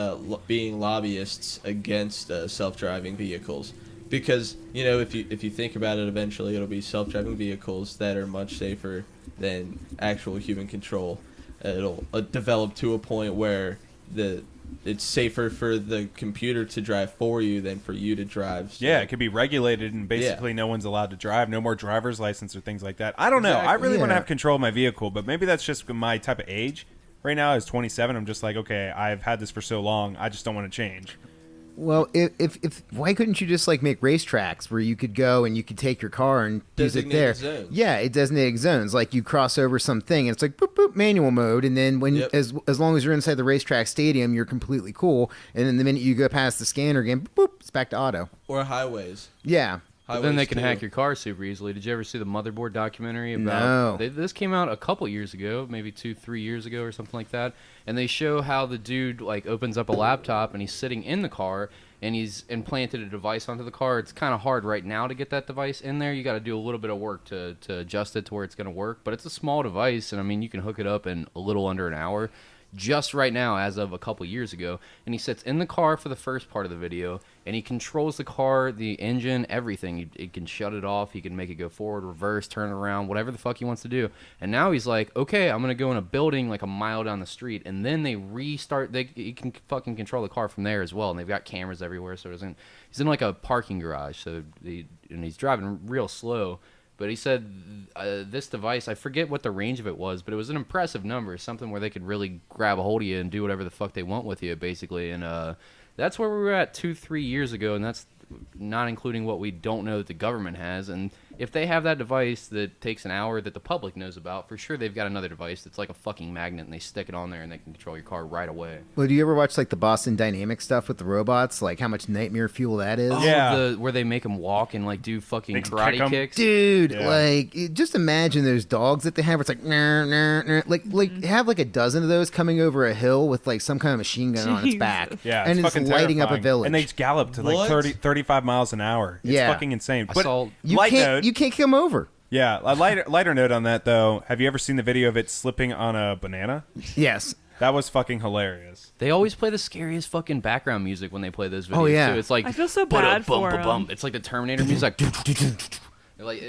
being lobbyists against self-driving vehicles because if you think about it, eventually it'll be self-driving vehicles that are much safer than actual human control. It'll develop to a point where the it's safer for the computer to drive for you than for you to drive. So. Yeah, it could be regulated, and basically no one's allowed to drive. No more driver's license or things like that. I don't know. I really want to have control of my vehicle, but maybe that's just my type of age. Right now, as 27, I'm just like, okay, I've had this for so long, I just don't want to change. Well, if why couldn't you just like make racetracks where you could go and you could take your car and use it there? Zones. Yeah, it designated zones. Like you cross over something, and it's like boop boop manual mode, and then when as long as you're inside the racetrack stadium, you're completely cool. And then the minute you go past the scanner again, boop, boop, it's back to auto. Or highways. Yeah. But then they can hack your car super easily. Did you ever see the Motherboard documentary about? No. This came out a couple years ago, maybe 2-3 years ago or something like that. And they show how the dude like opens up a laptop and he's sitting in the car and he's implanted a device onto the car. It's kind of hard right now to get that device in there. You got to do a little bit of work to adjust it to where it's going to work. But it's a small device, and I mean you can hook it up in a little under an hour. Just right now, as of a couple years ago, and he sits in the car for the first part of the video, and he controls the car, the engine, everything. He can shut it off, he can make it go forward, reverse, turn around, whatever the fuck he wants to do. And now he's like, okay, I'm gonna go in a building like a mile down the street, and then they restart. He can fucking control the car from there as well, and they've got cameras everywhere. So he's in like a parking garage, and he's driving real slow. But he said this device, I forget what the range of it was, but it was an impressive number, something where they could really grab a hold of you and do whatever the fuck they want with you, basically. And that's where we were at 2-3 years ago, and that's not including what we don't know that the government has. And if they have that device that takes an hour that the public knows about, for sure they've got another device that's like a fucking magnet, and they stick it on there and they can control your car right away. Well, do you ever watch like the Boston Dynamics stuff with the robots? Like how much nightmare fuel that is? Yeah. Where they make them walk and like do fucking They can karate kick 'em. kicks. Dude, Yeah. like just imagine those dogs that they have. Where it's like, nah, nah, nah. Like have like a dozen of those coming over a hill with like some kind of machine gun on its Jesus. back. Yeah, and it's fucking lighting up a terrifying. village. And they gallop to like What? 35 miles an hour. It's Yeah. fucking insane. I But saw- you light can't note, you can't come over. yeah, a lighter note on that though. Have you ever seen the video of it slipping on a banana? Yes. That was fucking hilarious. They always play the scariest fucking background music when they play those videos. Oh, yeah. too. It's like I feel so bad for 'em. It's like the Terminator music. They're like,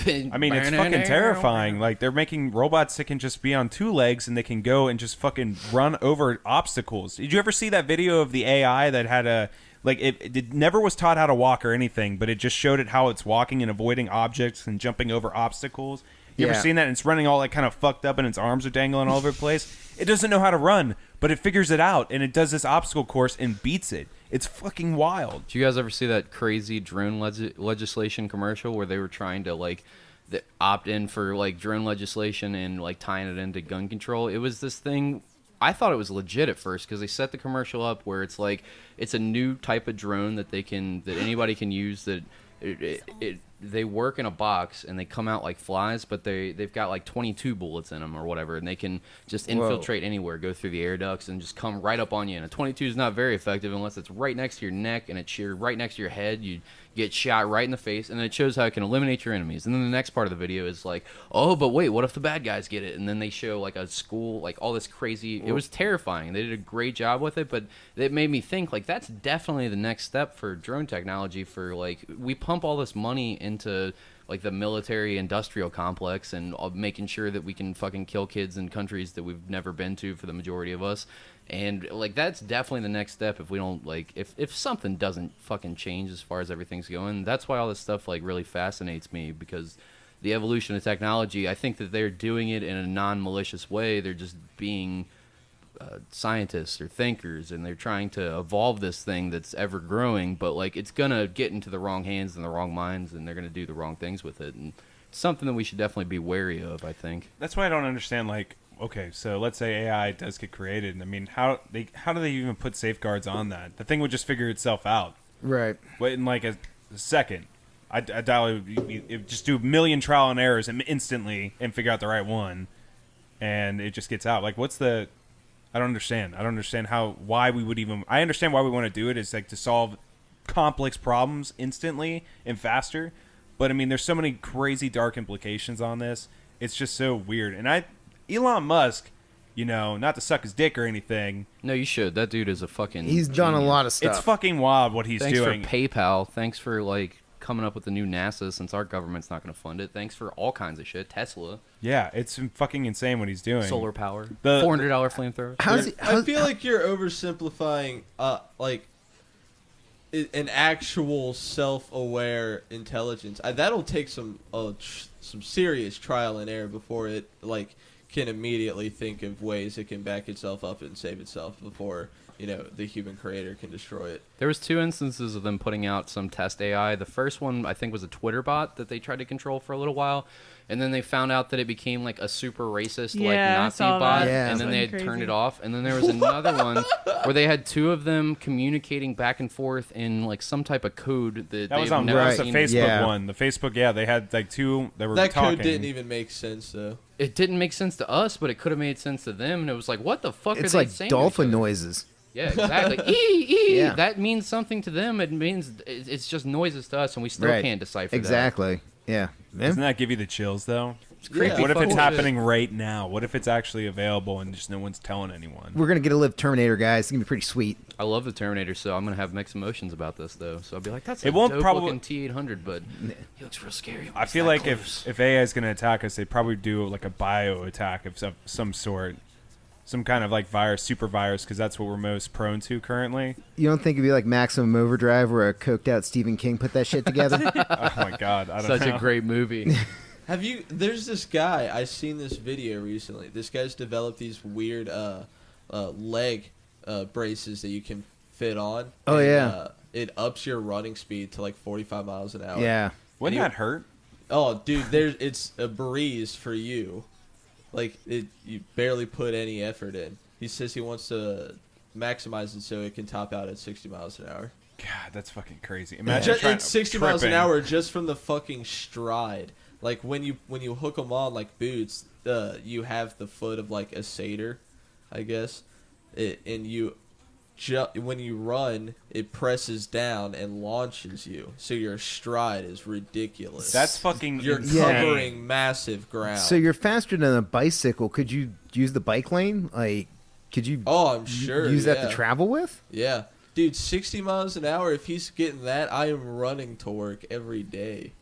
I mean, it's fucking terrifying. Like they're making robots that can just be on two legs and they can go and just fucking run over obstacles. Did you ever see that video of the AI that had a like it never was taught how to walk or anything, but it just showed it how it's walking and avoiding objects and jumping over obstacles? You ever Yeah. seen that? And it's running all like kind of fucked up and its arms are dangling all over the place. It doesn't know how to run, but it figures it out and it does this obstacle course and beats it. It's fucking wild. Did you guys ever see that crazy drone legislation commercial where they were trying to like opt in for like drone legislation and like tying it into gun control? It was this thing. I thought it was legit at first because they set the commercial up where it's like it's a new type of drone that anybody can use. That they work in a box and they come out like flies, but they've got like 22 bullets in them or whatever, and they can just infiltrate anywhere, go through the air ducts, and just come right up on you. And a 22 is not very effective unless it's right next to your neck and it's right next to your head. You get shot right in the face, and then it shows how it can eliminate your enemies. And then the next part of the video is like, oh, but wait, what if the bad guys get it? And then they show like a school, like all this crazy. It was terrifying. They did a great job with it, but it made me think like that's definitely the next step for drone technology. For like we pump all this money into like the military industrial complex and making sure that we can fucking kill kids in countries that we've never been to for the majority of us. And like that's definitely the next step if we don't like if something doesn't fucking change as far as everything's going. That's why all this stuff like really fascinates me, because the evolution of technology, I think that they're doing it in a non-malicious way. They're just being scientists or thinkers, and they're trying to evolve this thing that's ever growing, but like it's gonna get into the wrong hands and the wrong minds, and they're gonna do the wrong things with it. And it's something that we should definitely be wary of, I think. That's why I don't understand. Like, okay, so let's say AI does get created. I mean, how do they even put safeguards on that? The thing would just figure itself out. Right. Wait in like a second. I doubt it would just do a million trial and errors and instantly and figure out the right one, and it just gets out. Like, what's the? I don't understand. I don't understand why we would even. I understand why we want to do it. It's like to solve complex problems instantly and faster. But I mean, there's so many crazy dark implications on this. It's just so weird. And Elon Musk, you know, not to suck his dick or anything. No, you should. That dude is a fucking. He's done a genius. lot of stuff. It's fucking wild what he's Thanks doing. for PayPal. Thanks for like coming up with the new NASA since our government's not going to fund it. Thanks for all kinds of shit. Tesla, Yeah, it's fucking insane what he's doing. solar power, The- $400 flamethrower. I feel like you're oversimplifying, like an actual self-aware intelligence. That'll take some serious trial and error before it like can immediately think of ways it can back itself up and save itself before the human creator can destroy it. There was 2 instances of them putting out some test AI. The first one, I think, was a Twitter bot that they tried to control for a little while, and then they found out that it became like a super racist, like Yeah, I Nazi saw bot, that. Yeah. and then they had Crazy. turned it off. And then there was another one where they had 2 of them communicating back and forth in like some type of code that That was they've on never Right. the seen. Facebook Yeah. one. The Facebook, they had like 2 that were That talking. code didn't even make sense though. It didn't make sense to us, but it could have made sense to them. And it was like, what the fuck It's are they like saying? to each dolphin other? noises. Yeah, exactly. ee. Yeah. That means something to them. It means it's just noises to us, and we still Right. can't decipher Exactly. Yeah. Doesn't that give you the chills though? It's creepy. Yeah. What if it's fucking happening right now? What if it's actually available and just no one's telling anyone? We're gonna get to live Terminator, guys. It's gonna be pretty sweet. I love the Terminator, so I'm gonna have mixed emotions about this, though. So I'll be like, "That's It a won't dope probably- looking T800, but he looks real scary." when I he's feel that like close." if AI is going to attack us, they probably do like a bio attack of some sort, some kind of like virus, super virus, because that's what we're most prone to currently. You don't think it'd be like Maximum Overdrive, where a coked out Stephen King put that shit together? Oh my god, I don't such know. a great movie. There's this guy, I seen this video recently. This guy's developed these weird leg braces that you can fit on. Oh, and, yeah. It ups your running speed to like 45 miles an hour. Yeah. Wouldn't that hurt? Oh, dude, it's a breeze for you. Like you barely put any effort in. He says he wants to maximize it so it can top out at 60 miles an hour. God, that's fucking crazy. Imagine It's 60 miles an tripping. hour just from the fucking stride. Like when you hook them on like boots, you have the foot of like a satyr, I guess. And you when you run, it presses down and launches you. So your stride is ridiculous. That's fucking You're insane. covering massive ground. So you're faster than a bicycle. Could you use the bike lane? Like, could you? Oh, I'm sure. Use that yeah. to travel with? Yeah. Dude, 60 miles an hour, if he's getting that, I am running to work every day.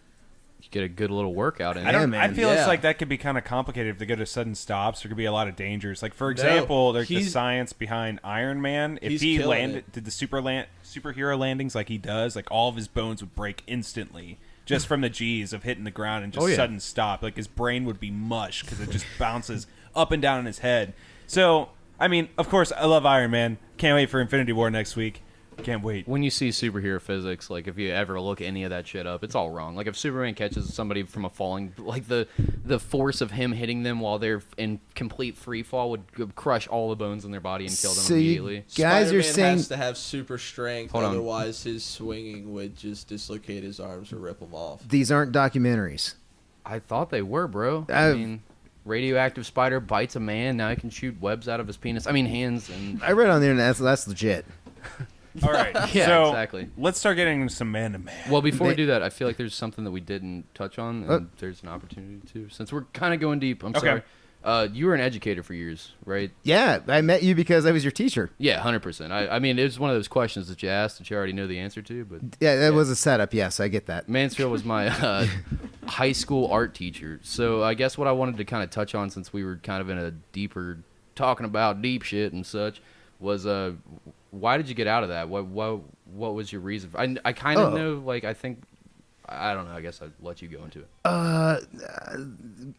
You get a good little workout in. I don't. Yeah, I man. feel Yeah. it's like that could be kind of complicated if they go to sudden stops. There could be a lot of dangers. Like for example, there's the he's- science behind Iron Man. If he's he killing landed, it. did the superhero landings like he does, like all of his bones would break instantly just from the G's of hitting the ground and just Oh, yeah. sudden stop. Like his brain would be mush because it just bounces up and down in his head. So I mean, of course, I love Iron Man. Can't wait for Infinity War next week. Can't wait. When you see superhero physics, like if you ever look any of that shit up, it's all wrong. Like if Superman catches somebody from a falling, like the force of him hitting them while they're in complete free fall would crush all the bones in their body and kill them So you- immediately. Guys, you're Spider-Man saying has to have super strength, Hold on. otherwise his swinging would just dislocate his arms or rip them off. these aren't documentaries. I thought they were, bro. I mean, radioactive spider bites a man. Now he can shoot webs out of his penis. I mean, hands and. I read on the internet. That's legit. All right. Yeah, so exactly. let's start getting into some man to man. Well, before we They- do that, I feel like there's something that we didn't touch on, and Oh. there's an opportunity to. Since we're kind of going deep, I'm Okay. sorry. You were an educator for years, right? Yeah, I met you because I was your teacher. Yeah, 100%. I mean, it was one of those questions that you asked that you already know the answer to, but Yeah, that was a setup. Yes, I get that. Mansfield was my high school art teacher. So I guess what I wanted to kind of touch on, since we were kind of in a deeper, talking about deep shit and such, was why did you get out of that? What was your reason? I kind of Oh. know, like, I don't know. I guess I'd let you go into it.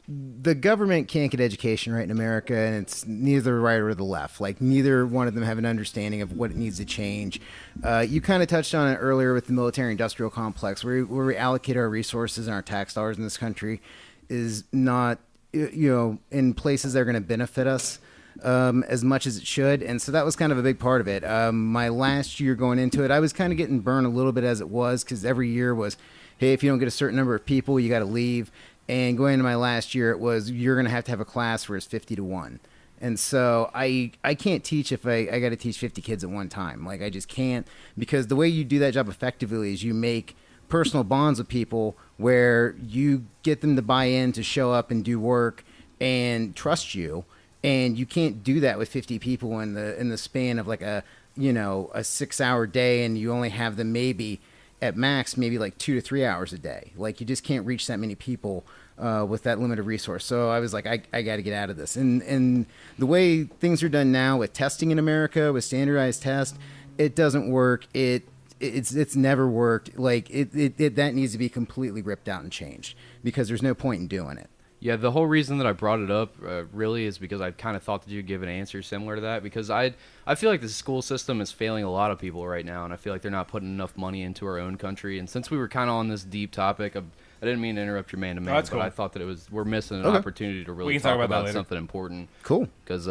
The government can't get education right in America, and it's neither the right or the left. Like, neither one of them have an understanding of what it needs to change. You kind of touched on it earlier with the military-industrial complex, where we allocate our resources and our tax dollars in this country is not, in places that are going to benefit us as much as it should. And so that was kind of a big part of it. My last year going into it, I was kind of getting burned a little bit as it was, because every year was, hey, if you don't get a certain number of people, you got to leave. And going into my last year, it was, you're going to have a class where it's 50-1. And so I can't teach if I got to teach 50 kids at one time. Like, I just can't, because the way you do that job effectively is you make personal bonds with people where you get them to buy in, to show up and do work and trust you. And you can't do that with 50 people in the span of like a 6-hour day, and you only have them maybe at max maybe like 2 to 3 hours a day. Like you just can't reach that many people with that limited resource. So I was like, I got to get out of this. And the way things are done now with testing in America, with standardized tests, it doesn't work. It's never worked. Like that needs to be completely ripped out and changed because there's no point in doing it. Yeah, the whole reason that I brought it up really is because I kind of thought that you'd give an answer similar to that, because I feel like the school system is failing a lot of people right now, and I feel like they're not putting enough money into our own country. And since we were kind of on this deep topic, I didn't mean to interrupt your man-to-man, but cool. I thought that we're missing an opportunity to really talk about something important. Cool. Because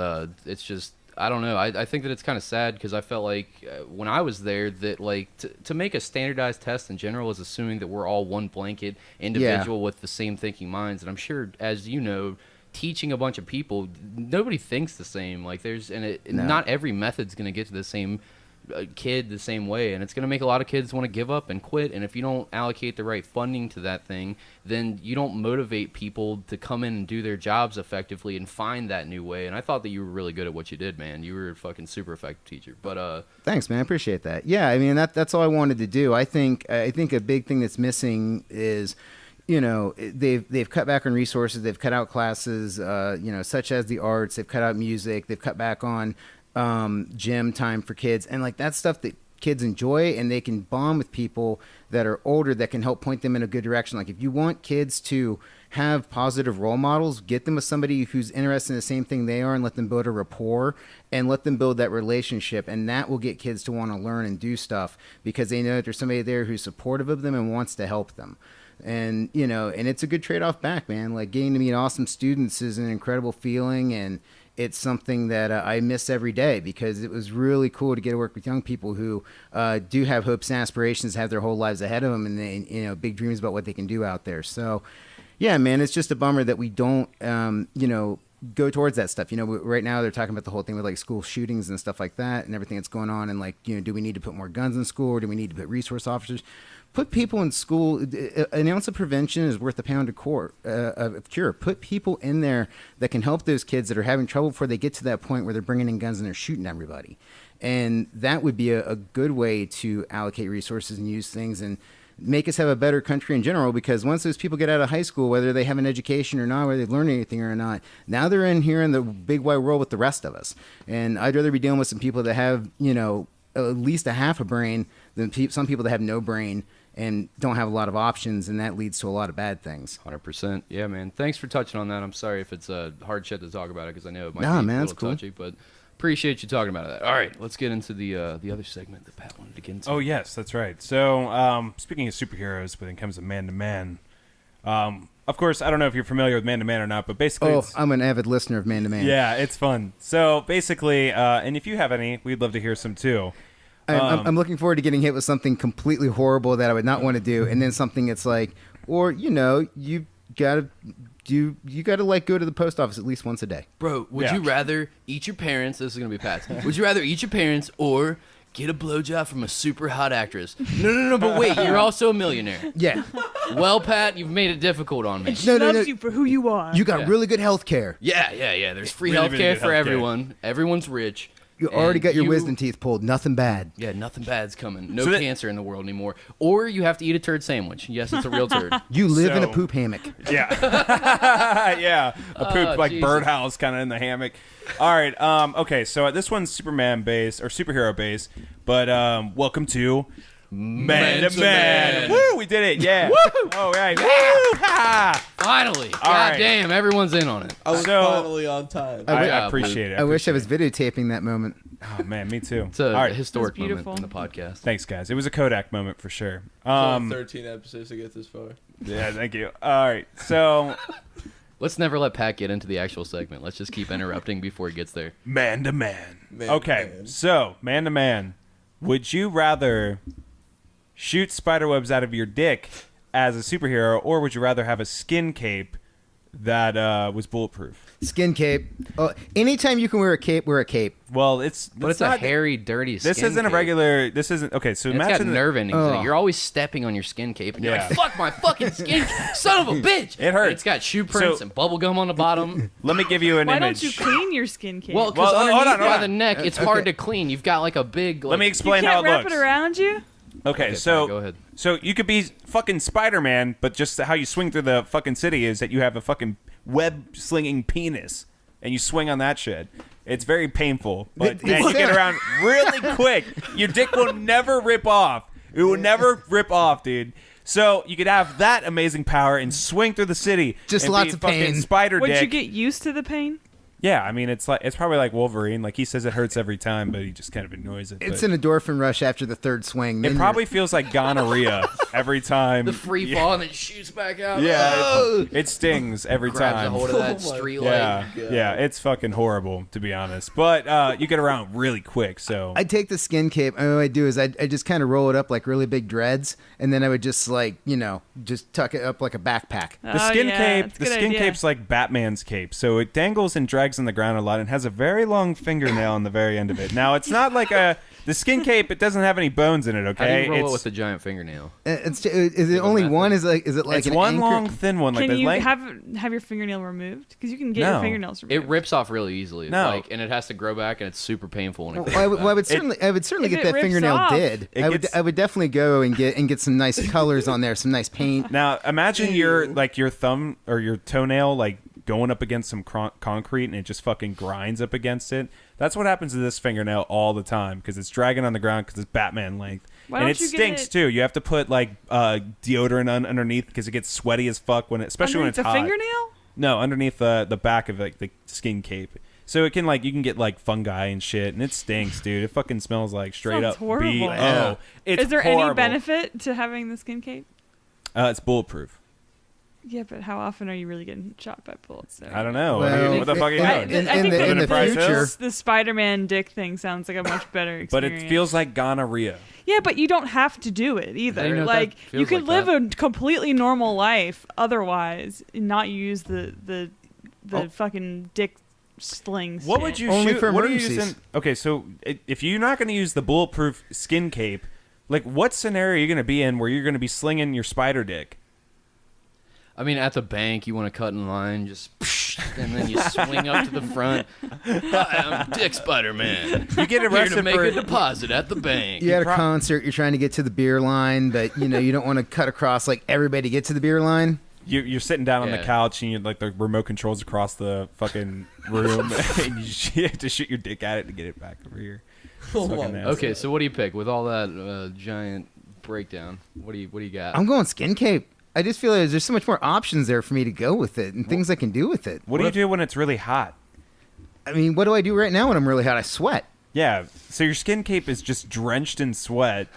it's just, I don't know. I think that it's kind of sad because I felt like when I was there that like to make a standardized test in general is assuming that we're all one blanket individual with the same thinking minds. And I'm sure, as you know, teaching a bunch of people, nobody thinks the same. Like not every method's going to get to the same kid the same way, and it's going to make a lot of kids want to give up and quit. And if you don't allocate the right funding to that thing, then you don't motivate people to come in and do their jobs effectively and find that new way. And I thought that you were really good at what you did, man. You were a fucking super effective teacher. But thanks, man. I appreciate that. Yeah, I mean that's all I wanted to do. I think a big thing that's missing is, you know, they've cut back on resources. They've cut out classes, you know, such as the arts. They've cut out music. They've cut back on gym time for kids, and like that's stuff that kids enjoy, and they can bond with people that are older that can help point them in a good direction. Like if you want kids to have positive role models, get them with somebody who's interested in the same thing they are, and let them build a rapport and let them build that relationship, and that will get kids to want to learn and do stuff because they know that there's somebody there who's supportive of them and wants to help them. And you know, and it's a good trade-off back, man. Like getting to meet awesome students is an incredible feeling, and it's something that I miss every day because it was really cool to get to work with young people who do have hopes and aspirations, have their whole lives ahead of them, and they, you know, big dreams about what they can do out there. So, yeah, man, it's just a bummer that we don't, you know, go towards that stuff. You know, right now they're talking about the whole thing with like school shootings and stuff like that and everything that's going on. And like, you know, do we need to put more guns in school, or do we need to put resource officers? Put people in school. An ounce of prevention is worth a pound of cure. Put people in there that can help those kids that are having trouble before they get to that point where they're bringing in guns and they're shooting everybody. And that would be a good way to allocate resources and use things and make us have a better country in general, because once those people get out of high school, whether they have an education or not, whether they've learned anything or not, now they're in here in the big wide world with the rest of us. And I'd rather be dealing with some people that have, you know, at least a half a brain than some people that have no brain and don't have a lot of options, and that leads to a lot of bad things. 100%. Yeah, man. Thanks for touching on that. I'm sorry if it's a hard shit to talk about it because I know it might be man, a it's little cool. touchy, but appreciate you talking about that. All right, let's get into the other segment that Pat wanted to get into. Oh, yes, that's right. So, speaking of superheroes, when it comes to man-to-man, of course, I don't know if you're familiar with man-to-man or not, but basically... I'm an avid listener of man-to-man. Yeah, it's fun. So, basically, and if you have any, we'd love to hear some, too. I'm looking forward to getting hit with something completely horrible that I would not want to do, and then something that's like, or, you know, you gotta like go to the post office at least once a day. Bro, would you rather eat your parents? This is gonna be Pat's. Would you rather eat your parents or get a blowjob from a super hot actress? No, but wait, you're also a millionaire. Yeah. Well, Pat, you've made it difficult on me. She loves you for who you are. You got really good health care. Yeah. There's free Really, health really care good for healthcare. everyone. Everyone's rich. You already got your you- wisdom teeth pulled. Nothing bad. Yeah, nothing bad's coming. No So cancer in the world anymore. Or you have to eat a turd sandwich. Yes, it's a real turd. You live in a So- poop hammock. Yeah. Yeah. A poop, like, Jesus. birdhouse kind of in the hammock. All right. Okay, so this one's Superman-based, or superhero-based, but welcome to... Man-to-Man. Woo, we did it. Yeah. Woo. All right. Woo. Ha. Finally. All right. God damn, everyone's in on it. I was So- finally on time. I Yeah, appreciate it. I wish I was videotaping that moment. Oh, man, me too. It's a All right. historic It was moment beautiful. in the podcast. Thanks, guys. It was a Kodak moment for sure. 13 episodes to get this far. Yeah, thank you. All right. So, Let's never let Pat get into the actual segment. Let's just keep interrupting before he gets there. man-to-man. Man Okay, to man. so, man-to-man. Would you rather shoot spiderwebs out of your dick as a superhero, or would you rather have a skin cape that was bulletproof? Skin cape. Anytime you can wear a cape, wear a cape. Well, it's But it's a not, hairy, dirty skin This isn't a cape. regular. This isn't okay. So And it's got imagine nerve endings in Oh. it. You're always stepping on your skin cape, and you're Yeah. like, "Fuck my fucking skin, son of a bitch!" It hurts. And it's got shoe prints So- and bubble gum on the bottom. Let me give you an Why image. don't you clean your skin cape? Well, because Well, hold underneath on, hold by on. the neck, it's hard to clean. You've got like a big. Like, Let me you explain can't how it wrap looks. it around you? Okay, fine, go ahead. So you could be fucking Spider-Man, but just how you swing through the fucking city is that you have a fucking web-slinging penis, and you swing on that shit. It's very painful, but man, you get around really quick. Your dick will never rip off. It will never rip off, dude. So you could have that amazing power and swing through the city. Just and lots be of fucking pain. Spider Would dick. you get used to the pain? Yeah, I mean, it's probably like Wolverine. Like, he says it hurts every time, but he just kind of annoys it. It's but an endorphin rush after the third swing. it probably feels like gonorrhea every time. The free fall and it shoots back out. Yeah, it stings every Grabs a time. hold of that street light. Yeah, it's fucking horrible, to be honest. But you get around really quick, so... I take the skin cape, and what I do is I just kind of roll it up like really big dreads, and then I would just just tuck it up like a backpack. The skin cape's like Batman's cape, so it dangles and drags on the ground a lot and has a very long fingernail on the very end of it. Now, it's not like the skin cape, it doesn't have any bones in it, okay? How do you roll it with a giant fingernail? Is it only one? Is it like it's an one anchor? long, thin one. Can like you length. have your fingernail removed? Because you can get your fingernails removed. It rips off really easily. No. And it has to grow back, and it's super painful. When it I would certainly If get it that rips fingernail off. did. I would definitely go and get some nice colors on there, some nice paint. Now, imagine your thumb or your toenail like going up against some concrete and it just fucking grinds up against it. That's what happens to this fingernail all the time because it's dragging on the ground because it's Batman length. Why and don't it you get stinks it- too. You have to put like deodorant underneath because it gets sweaty as fuck especially when it's Underneath the hot. fingernail? No, underneath the back of like the skin cape. So it can you can get like fungi and shit, and it stinks, dude. It fucking smells like straight Sounds up horrible. BO. Yeah. It's Is there horrible. any benefit to having the skin cape? It's bulletproof. Yeah, but how often are you really getting shot by bullets? There? I don't know. Well, what the fuck are you I, doing? I think in the future, the Spider-Man dick thing sounds like a much better But experience. it feels like gonorrhea. Yeah, but you don't have to do it either. I didn't know Like that feels you could like live a completely normal life otherwise and not use the fucking dick sling. What shit. would you Only shoot? for What are you emergencies. using? Okay, so if you're not going to use the bulletproof skin cape, like what scenario are you going to be in where you're going to be slinging your spider dick? I mean, at the bank, you want to cut in line, just and then you swing up to the front. Hi, I'm Dick Spider-Man. You get Here to arrested make for a deposit at the bank. you're at a concert, you're trying to get to the beer line, but you don't want to cut across like everybody to get to the beer line. You're sitting down on the Yeah. couch and you're like the remote controls across the fucking room, and you have to shoot your dick at it to get it back over here. It's fucking nasty. Okay, so what do you pick with all that giant breakdown? What do you got? I'm going skin cape. I just feel like there's so much more options there for me to go with it and things I can do with it. What do you do when it's really hot? I mean, what do I do right now when I'm really hot? I sweat. Yeah, so your skin cape is just drenched in sweat.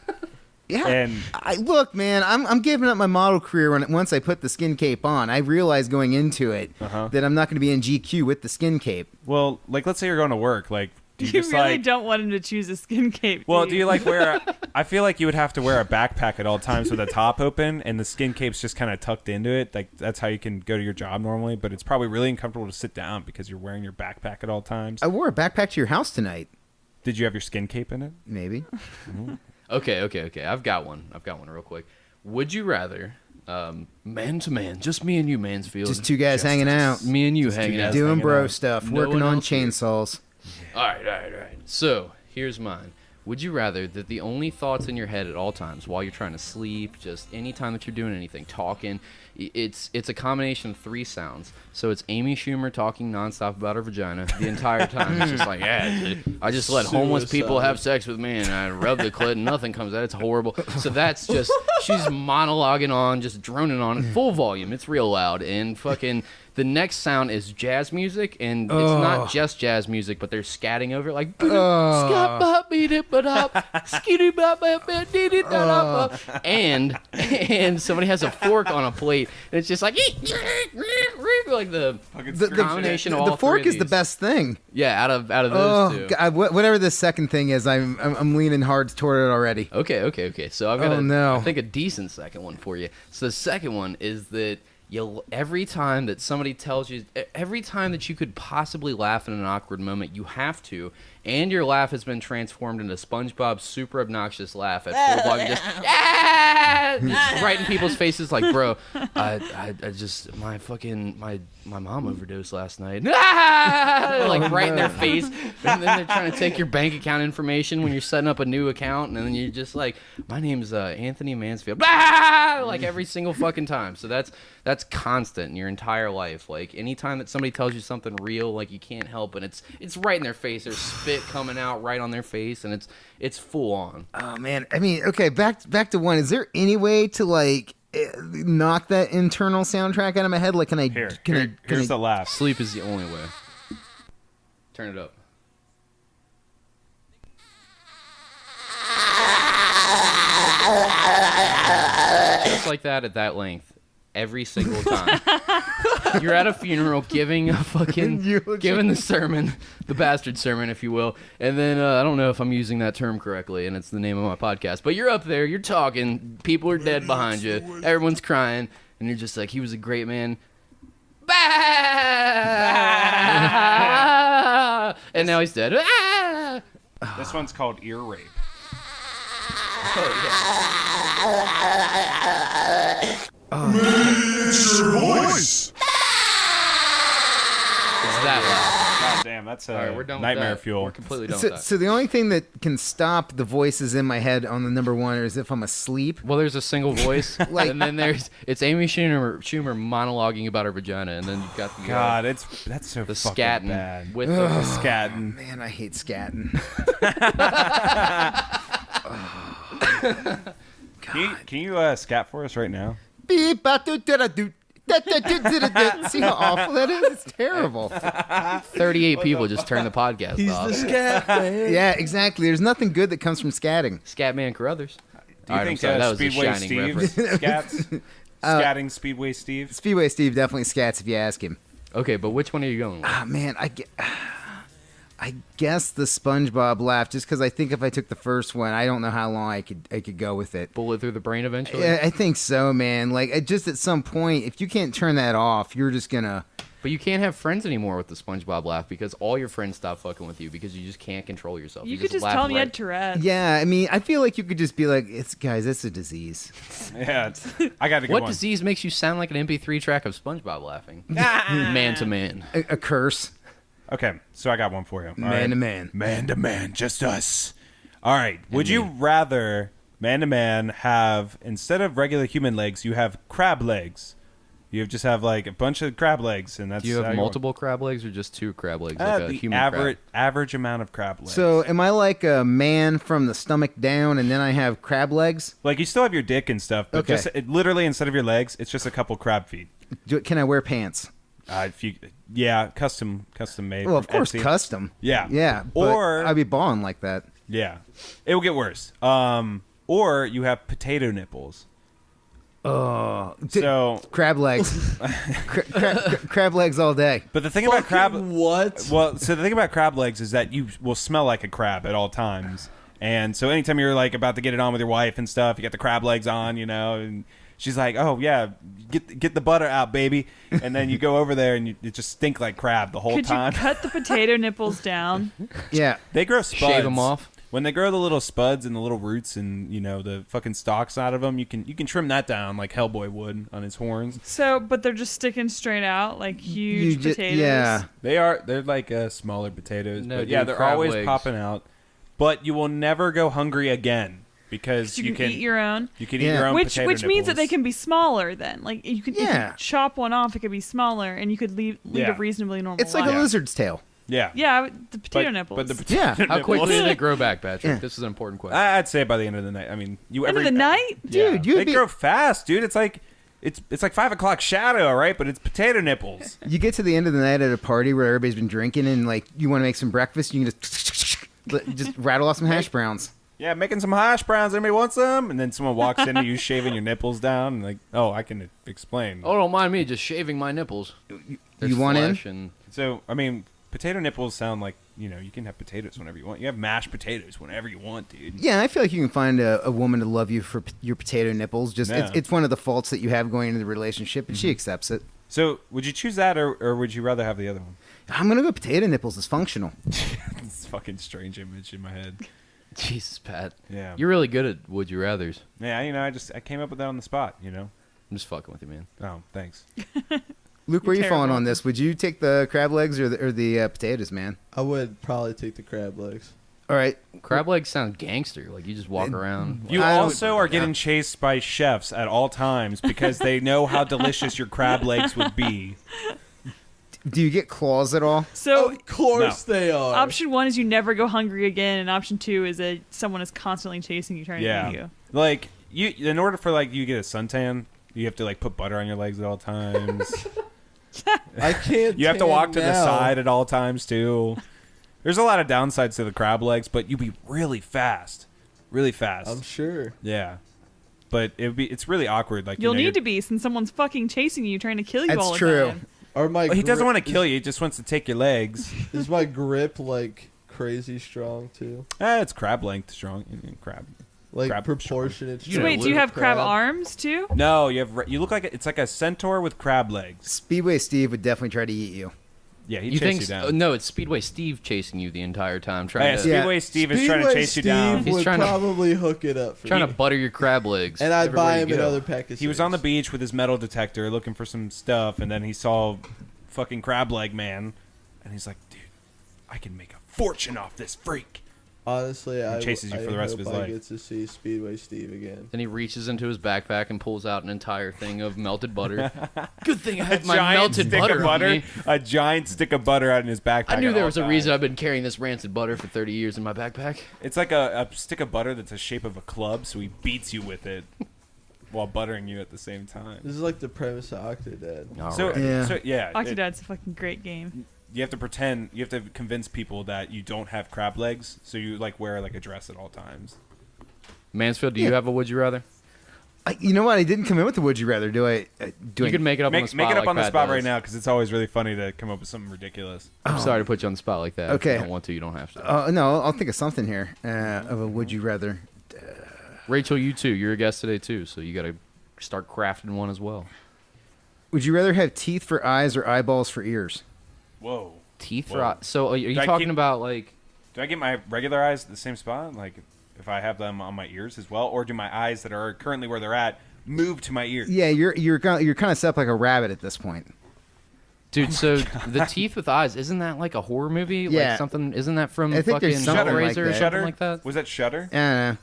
Yeah. And Look, man, I'm giving up my model career once I put the skin cape on. I realized going into it that I'm not going to be in GQ with the skin cape. well, like let's say you're going to work, like do you You just really like don't want him to choose a skin cape. well, do you like wear I feel like you would have to wear a backpack at all times with the top open and the skin cape's just kind of tucked into it. Like that's how you can go to your job normally, but it's probably really uncomfortable to sit down because you're wearing your backpack at all times. I wore a backpack to your house tonight. Did you have your skin cape in it? Maybe. Okay. I've got one real quick. Would you rather, man to man, just me and you, Mansfield? Just two guys hanging out, Me and you hanging out. doing hanging bro out. stuff, No working one on else here. chainsaws. All right. So, here's mine. Would you rather that the only thoughts in your head at all times while you're trying to sleep, just any time that you're doing anything, talking, it's a combination of three sounds. So it's Amy Schumer talking nonstop about her vagina the entire time. It's just like, yeah, I just let homeless people have sex with me and I rub the clit and nothing comes out. It's horrible. So that's just, she's monologuing on, just droning on at full volume. It's real loud. And fucking the next sound is jazz music, and it's not just jazz music, but they're scatting over it like and somebody has a fork on a plate, and it's just like the combination of all the fork three of is the these. best thing. Yeah, out of those Oh, two. God, whatever the second thing is, I'm leaning hard toward it already. Okay. So I've got Oh, no. I think a decent second one for you. So the second one is that every time that somebody tells you, every time that you could possibly laugh in an awkward moment, you have to, and your laugh has been transformed into SpongeBob's super obnoxious laugh at full volume, just right in people's faces, like, bro, I just my mom overdosed last night, like right in their face, and then they're trying to take your bank account information when you're setting up a new account, and then you're just like, my name's Anthony Mansfield, like every single fucking time. So that's constant in your entire life. Like anytime that somebody tells you something real, like you can't help it, it's right in their face. There's spit coming out right on their face, and it's full on. Oh man, I mean, okay, back to one. Is there any way to like knock that internal soundtrack out of my head? Like, Here's the laugh. Sleep is the only way. Turn it up. Just like that at that length. Every single time. You're at a funeral giving the sermon, the bastard sermon, if you will. And then, I don't know if I'm using that term correctly, and it's the name of my podcast. But you're up there, you're talking, people are dead behind you, everyone's crying, and you're just like, he was a great man. And now he's dead. This one's called ear rape. Raise your voice. It's that loud. God damn, that's All right, we're done nightmare with that. fuel. We're completely done with that. So the only thing that can stop the voices in my head on the number one is if I'm asleep. Well, there's a single voice, Like- and then it's Amy Schumer monologuing about her vagina, and then you've got the God, that's so the fucking scatting bad. with The the scatting. Man, I hate scatting. Can you scat for us right now? Beep, ba, do, da, da, do. Da, da, do, da, da, da. See how awful that is? It's terrible. 38 people just turned the podcast He's off. the scat man. Yeah, exactly. There's nothing good that comes from scatting. Scatman Carruthers. Do you All right, I'm think sorry, that was a Speedway shining Steve reference. scats? Scatting Speedway Steve? Speedway Steve definitely scats if you ask him. Okay, but which one are you going with? Ah, man, I guess the SpongeBob laugh, just because I think if I took the first one, I don't know how long I could go with it. Bullet through the brain eventually? Yeah, I think so, man. Like, just at some point, if you can't turn that off, you're just gonna. But you can't have friends anymore with the SpongeBob laugh because all your friends stop fucking with you because you just can't control yourself. You could just laugh tell him you right- had Tourette's. Yeah, I mean, I feel like you could just be like, guys, it's a disease. Yeah, I got a good What one. disease makes you sound like an MP3 track of SpongeBob laughing? Man to man. A curse. Okay, so I got one for you. All Man right. to man. Man to man, just us. All right. Would you rather man to man have, instead of regular human legs, you have crab legs? You just have like a bunch of crab legs, and that's Do you how have you multiple crab legs or just two crab legs? Like a the human average amount of crab legs. So, am I like a man from the stomach down, and then I have crab legs? like you still have your dick and stuff, but Okay. just literally instead of your legs, it's just a couple crab feet. Can I wear pants? Custom made. Well, of from course, Etsy. custom. Yeah. Yeah, but Or I'd be balling like that. yeah, it will get worse. Or you have potato nipples. Oh, So, crab legs. Crab legs all day. but the thing about crab, What? well, so the thing about crab legs is that you will smell like a crab at all times, and so anytime you're like about to get it on with your wife and stuff, you got the crab legs on, you know, and she's like, "Oh yeah, get the butter out, baby," and then you go over there and you just stink like crab the whole Could time. you cut the potato nipples down? Yeah. They grow spuds. Shave them off. When they grow the little spuds and the little roots and, you know, the fucking stalks out of them, you can trim that down like Hellboy would on his horns. So, but they're just sticking straight out like huge potatoes. Yeah. They're like smaller potatoes. No, but yeah, dude, they're crab always legs. popping out. But you will never go hungry again because You can eat your own. you can Yeah. eat your own Which potato means that they nipples. can be smaller then. Like you could, if Yeah. you chop one off, it could be smaller, and you could lead Yeah. a reasonably normal It's like life. a lizard's tail. Yeah. Yeah, the potato nipples. But the potato Yeah. How nipples, quickly do they grow back, Patrick? Yeah. This is an important question. I'd say by the end of the night. I mean, End of the night? Dude, you'd they be- grow fast, dude. It's like 5 o'clock shadow, right? But it's potato nipples. You get to the end of the night at a party where everybody's been drinking and like you want to make some breakfast, you can just rattle off some hash browns. Yeah, making some hash browns. Anybody want some? And then someone walks into you shaving your nipples down. And like, oh, I can explain. Oh, don't mind me just shaving my nipples. There's You want in? flesh and So, I mean, potato nipples sound like you can have potatoes whenever you want. You have mashed potatoes whenever you want, dude. Yeah, I feel like you can find a woman to love you for your potato nipples. Just it's one of the faults that you have going into the relationship, and she accepts it. So, would you choose that, or would you rather have the other one? I'm gonna go potato nipples. It's functional. It's a fucking strange image in my head. Jesus, Pat. Yeah. You're really good at would you rathers. Yeah, I came up with that on the spot. I'm just fucking with you, man. Oh, thanks. Luke, where are you terrible. falling on this? Would you take the crab legs or the potatoes, man? I would probably take the crab legs. All right. Crab legs sound gangster. Like you just walk around. You I also are getting chased by chefs at all times because they know how delicious your crab legs would be. Do you get claws at all? So Of course they are. option 1 is you never go hungry again, and option 2 is that someone is constantly chasing you, trying to eat you. Like in order for you get a suntan, you have to put butter on your legs at all times. I can't. You have to tan walk to the now. side at all times too. There's a lot of downsides to the crab legs, but you'll be really fast. Really fast. I'm sure. Yeah. But it's really awkward. You'll need to be, since someone's fucking chasing you, trying to kill you That's all the true. time. Or my He doesn't grip- want to kill you. He just wants to take your legs. Is my grip crazy strong too? It's crab length strong. Crab. Crab Proportionate. You So know, wait, do you Luke, have crab arms too? No, you look like it's like a centaur with crab legs. Speedway Steve would definitely try to eat you. Yeah, he You chase think? you down. No, it's Speedway Steve chasing you the entire time, Yeah, trying to Speedway Steve is trying to chase you down. He's would trying to- probably hook it up for trying me. to butter your crab legs. And I'd everywhere buy you him go. another pack of He was on the cigarettes. beach with his metal detector looking for some stuff, and then he saw fucking crab leg man, and he's like, dude, I can make a fortune off this freak. Honestly, I chases you for the rest of his hope I life. get to see Speedway Steve again. Then he reaches into his backpack and pulls out an entire thing of melted butter. Good thing I had my giant melted stick butter of on butter, me. a giant stick of butter out in his backpack. I knew at there all was a times. reason I've been carrying this rancid butter for 30 years in my backpack. It's like a stick of butter that's the shape of a club, so he beats you with it while buttering you at the same time. This is like the premise of Octodad. So, Alright. Yeah. Octodad's a fucking great game. you have to pretend, you have to convince people that you don't have crab legs, so you wear a dress at all times. Mansfield, do you have a would you rather? You know what? I didn't come in with the would you rather. Do I? You can make it up on the spot. Make it up like on the Pat spot does. right now because it's always really funny to come up with something ridiculous. I'm sorry to put you on the spot like that. Okay. If you don't want to, you don't have to. No, I'll think of something here of a would you rather. Rachel, you too. You're a guest today too, so you got to start crafting one as well. Would you rather have teeth for eyes or eyeballs for ears? Whoa. Teeth Whoa. for eyes. So are you I talking keep- about Do I get my regular eyes at the same spot? If I have them on my ears as well, or do my eyes that are currently where they're at move to my ears? Yeah, you're kind of set up like a rabbit at this point. Dude, so the teeth with eyes, isn't that like a horror movie? Yeah. Like something, isn't that from I think fucking there's something like Hellraiser or that. something like that? Was that Shudder? I don't know.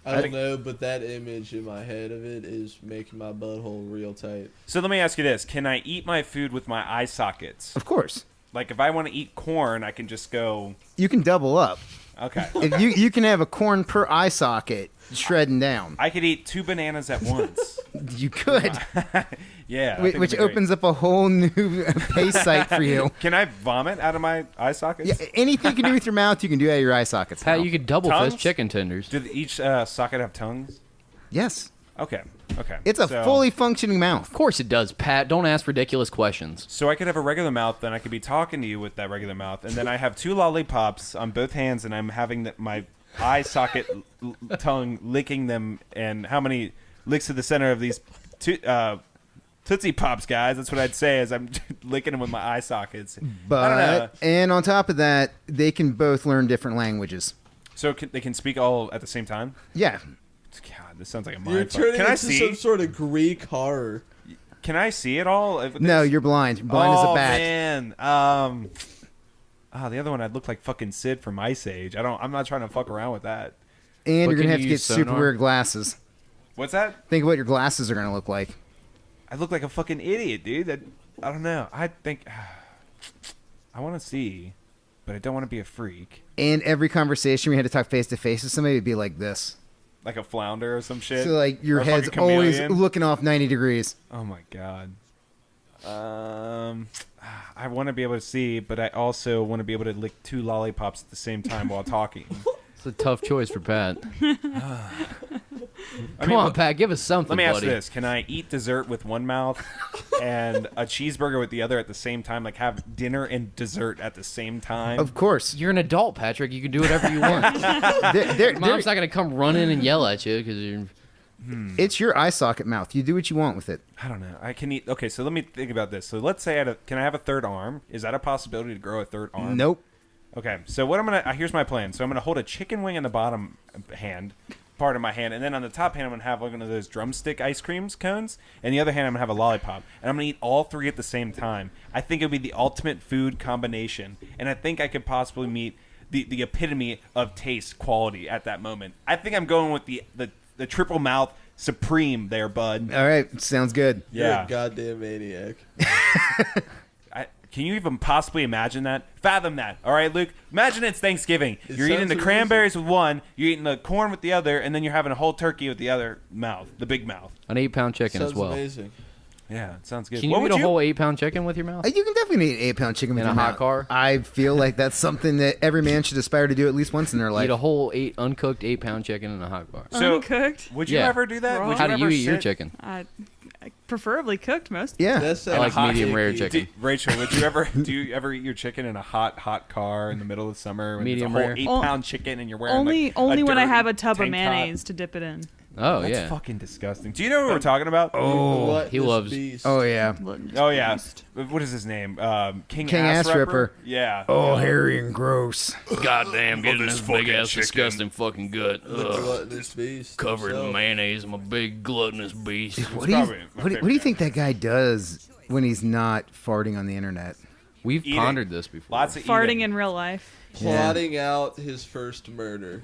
I don't know, but that image in my head of it is making my butthole real tight. So let me ask you this: can I eat my food with my eye sockets? Of course, If I want to eat corn, I can just go. you can double up. Okay. If you can have a corn per eye socket shredding down. I could eat 2 bananas at once. You could, Yeah. I think which it'd be great. opens up a whole new pay site for you. Can I vomit out of my eye sockets? Yeah, anything you can do with your mouth, you can do out of your eye sockets. Pat, now. you could double Tongues? fist chicken tenders. Do each socket have tongues? Yes, Okay. Okay. it's a So- fully functioning mouth. Of course it does, Pat. Don't ask ridiculous questions. So I could have a regular mouth, then I could be talking to you with that regular mouth, and then I have 2 lollipops on both hands, and I'm having my eye socket tongue licking them. And how many licks to the center of these Tootsie Pops, guys? That's what I'd say as I'm licking them with my eye sockets. I don't know. But and on top of that, they can both learn different languages. So they can speak all at the same time? Yeah. God, this sounds like a You're mind fuck. turning Can I into see? some sort of Greek horror. Can I see it all? No, you're blind. Blind as a bat. Man. The other one, I'd look like fucking Sid from Ice Age. I'm not trying to fuck around with that. And But you're gonna can have you to get use super sonar? weird glasses. What's that? Think of what your glasses are gonna look like. I look like a fucking idiot, dude. I don't know. I think I want to see, but I don't want to be a freak. And every conversation we had to talk face to face with somebody would be like this. Like a flounder or some shit. So like your Or a head's fucking always chameleon. looking off 90 degrees. Oh my god. I want to be able to see, but I also want to be able to lick 2 lollipops at the same time while talking. It's a tough choice for Pat. I Come mean, on, Pat, give us something, Let me ask buddy. this: can I eat dessert with one mouth and a cheeseburger with the other at the same time, like have dinner and dessert at the same time. Of course. You're an adult, Patrick. You can do whatever you want. Mom's not gonna come running and yell at you because you're. It's your eye socket mouth. You do what you want with it. I don't know. I can eat. Okay, so let me think about this. So let's say can I have a third arm? Is that a possibility to grow a third arm? Nope. Okay, so what I'm gonna here's my plan. So I'm gonna hold a chicken wing in the bottom part of my hand, and then on the top hand I'm gonna have like one of those drumstick ice creams cones, and the other hand I'm gonna have a lollipop, and I'm gonna eat all three at the same time. I think it would be the ultimate food combination, and I think I could possibly meet the epitome of taste quality at that moment. I think I'm going with the triple mouth supreme there, bud. All right. Sounds good. You're Yeah. a goddamn maniac. Can you even possibly imagine that? Fathom that. All right, Luke? Imagine it's Thanksgiving. You're eating sounds the amazing. cranberries with one, you're eating the corn with the other, and then you're having a whole turkey with the other mouth, the big mouth. An 8-pound chicken Sounds as well. amazing. Yeah, it sounds good. Can What you would eat a whole 8-pound chicken with your mouth? You can definitely eat an 8-pound chicken with In a your hot mouth. car? I feel like that's something that every man should aspire to do at least once in their life. Eat a whole uncooked 8-pound chicken in a hot car. So, Uncooked? would you Yeah. ever do that? Raw. Would How do ever you eat your sit- chicken? I preferably cooked most. Yeah. That's I like hot medium rare chicken. chicken. Rachel, would you ever do you ever eat your chicken in a hot car in the middle of summer when Medium it's a rare. whole 8-pound chicken and you're wearing Only when I dirty have a tub of tank top? mayonnaise to dip it in. Oh, That's yeah. fucking disgusting. Do you know what we're talking about? Gluttonous he loves- beast. Oh, yeah. Oh yeah. What is his name? King Ass Ripper. Yeah. Oh, hairy and gross. Goddamn, getting this this big fucking ass chicken. disgusting fucking gut. The gluttonous beast. Covered in himself. mayonnaise. I'm a big gluttonous beast. What do you probably my what do you favorite think that guy does when he's not farting on the internet? We've Eating. pondered this before. Lots of Farting eating. in real life. Plotting out his first murder.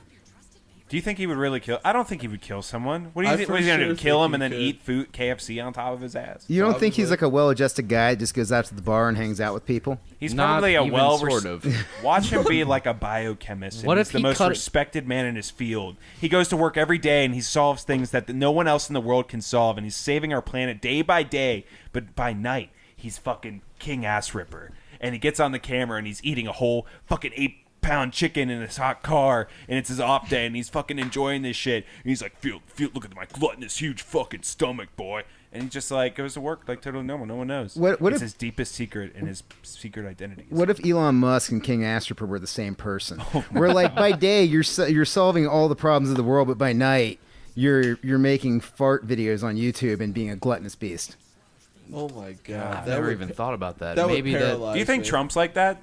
Do you think he would really kill? I don't think he would kill someone. What do you I think? for What he's gonna sure do? Kill think him and he then could. eat food KFC on top of his ass? You don't think he's Probably. like a well-adjusted guy that just goes out to the bar and hangs out with people? He's Not probably a even well sort of. Watch him be like a biochemist. And What he's if the he most cut it- respected man in his field? He goes to work every day and he solves things that no one else in the world can solve, and he's saving our planet day by day. But by night, he's fucking King Ass Ripper, and he gets on the camera and he's eating a whole fucking 8-pound chicken in his hot car, and it's his off day, and he's fucking enjoying this shit. And he's like, feel, look at my gluttonous huge fucking stomach, boy. And he just like goes to work like totally normal. No one knows. What it's if- his deepest secret and his secret identity. What if Elon Musk and King Astripper were the same person? Oh Where like by day you're solving all the problems of the world, but by night you're making fart videos on YouTube and being a gluttonous beast. Oh my god. I've That never would even thought about that. that would Maybe that. paralyze Do you think me. Trump's like that?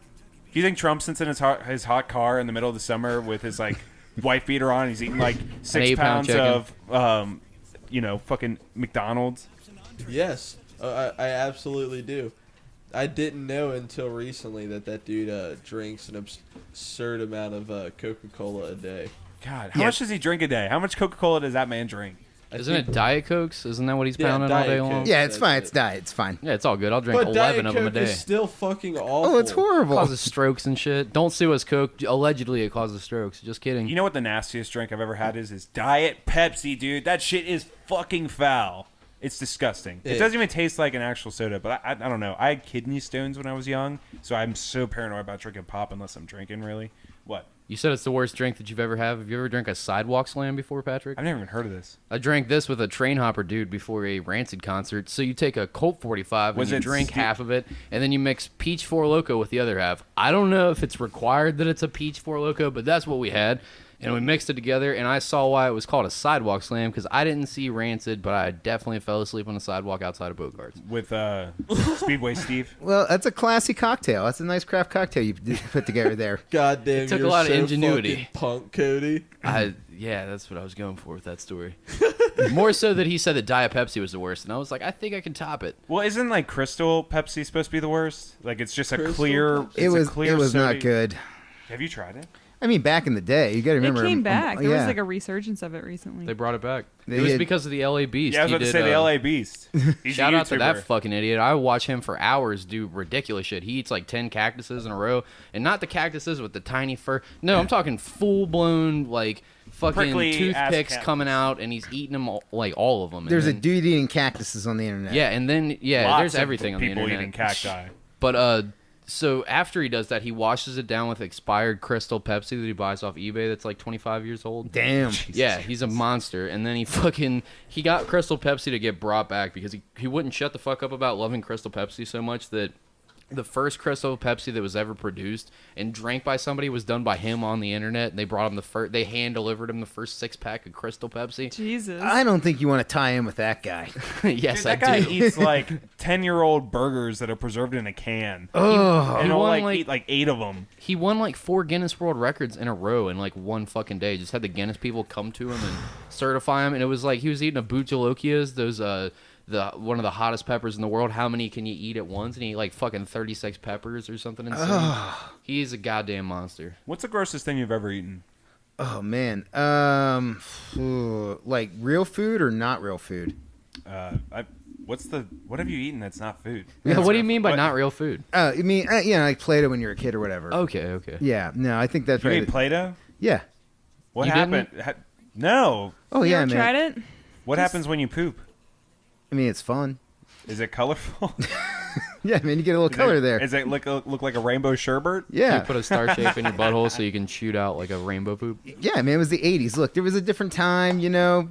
Do you think Trump sits in his hot car in the middle of the summer with his like wife beater on? And he's eating like 6 8-pound pounds of fucking McDonald's. Yes, I absolutely do. I didn't know until recently that dude drinks an absurd amount of Coca-Cola a day. God, how much does he drink a day? How much Coca-Cola does that man drink? Isn't it Diet Cokes? Isn't that what he's Yeah, pounding all Diet day long? Coke. Yeah, it's That's fine. it. It's diet. It's fine. Yeah, it's all good. I'll drink But 11 Diet of them a Coke day. is still fucking awful. Oh, it's horrible. Causes strokes and shit. Don't sue us, Coke. Allegedly, it causes strokes. Just kidding. You know what the nastiest drink I've ever had is Diet Pepsi, dude. That shit is fucking foul. It's disgusting. It Yeah. doesn't even taste like an actual soda, but I don't know. I had kidney stones when I was young, so I'm so paranoid about drinking pop unless I'm drinking, really. What? You said it's the worst drink that you've ever had. Have you ever drank a sidewalk slam before, Patrick? I've never even heard of this. I drank this with a train hopper dude before a Rancid concert. So you take a Colt 45 and Was you it drink sti- half of it, and then you mix Peach 4 Loco with the other half. I don't know if it's required that it's a Peach 4 Loco, but that's what we had. And we mixed it together, and I saw why it was called a sidewalk slam, because I didn't see Rancid, but I definitely fell asleep on the sidewalk outside of Bogart's. With Speedway Steve. Well, that's a classy cocktail. That's a nice craft cocktail you put together there. God damn, It took a you're lot of so ingenuity. fucking punk, Cody. Yeah, that's what I was going for with that story. More so that he said that Diet Pepsi was the worst, and I was like, I think I can top it. Well, isn't like Crystal Pepsi supposed to be the worst? Like it's just a Crystal clear. Pepsi? It's It was a clear not soda. good. Have you tried it? I mean, back in the day, you got to It remember. came back. There yeah. was like a resurgence of it recently. They brought it back. They It was did. because of the LA Beast. Yeah, I was He about to did, say the LA Beast. He's Shout a out to that YouTuber. fucking idiot. I watch him for hours do ridiculous shit. He eats like 10 cactuses in a row. And not the cactuses with the tiny fur. No, I'm talking full-blown, like, fucking Prickly ass toothpicks cactus. coming out, and he's eating them, all of them. And There's a then- dude eating cactuses on the internet. Yeah, and then, Lots there's of everything on the people internet. eating cacti. But, So after he does that, he washes it down with expired Crystal Pepsi that he buys off eBay that's like 25 years old. Damn. Yeah, he's a monster. And then he got Crystal Pepsi to get brought back because he wouldn't shut the fuck up about loving Crystal Pepsi so much that the first Crystal Pepsi that was ever produced and drank by somebody was done by him on the internet. And they brought him they hand delivered him the first 6-pack of Crystal Pepsi. Jesus. I don't think you want to tie in with that guy. Yes, Dude, that I guy do. eats like 10-year-old burgers that are preserved in a can. Oh. And He he'll won, like eat like 8 of them. He won like 4 Guinness World Records in a row in like one fucking day. Just had the Guinness people come to him and certify him. And it was like he was eating a Bujalokias, those one of the hottest peppers in the world. How many can you eat at once? And he ate like fucking 36 peppers or something insane. He's a goddamn monster. What's the grossest thing you've ever eaten? Oh man. Like real food or not real food? What have you eaten that's not food? Yeah, what do you mean by What? not real food? You mean like Play-Doh when you were a kid or whatever? Okay. Yeah. No, I think that's You right. ate Play-Doh? Yeah. What You happened? No. Oh You yeah, ever man. tried it? What happens when you poop? I mean, it's fun. Is it colorful? Yeah, man, you get a little color there. Does it look like a rainbow sherbet? Yeah. You put a star shape in your butthole so you can shoot out like a rainbow poop. Yeah, man, it was the 80s. Look, there was a different time,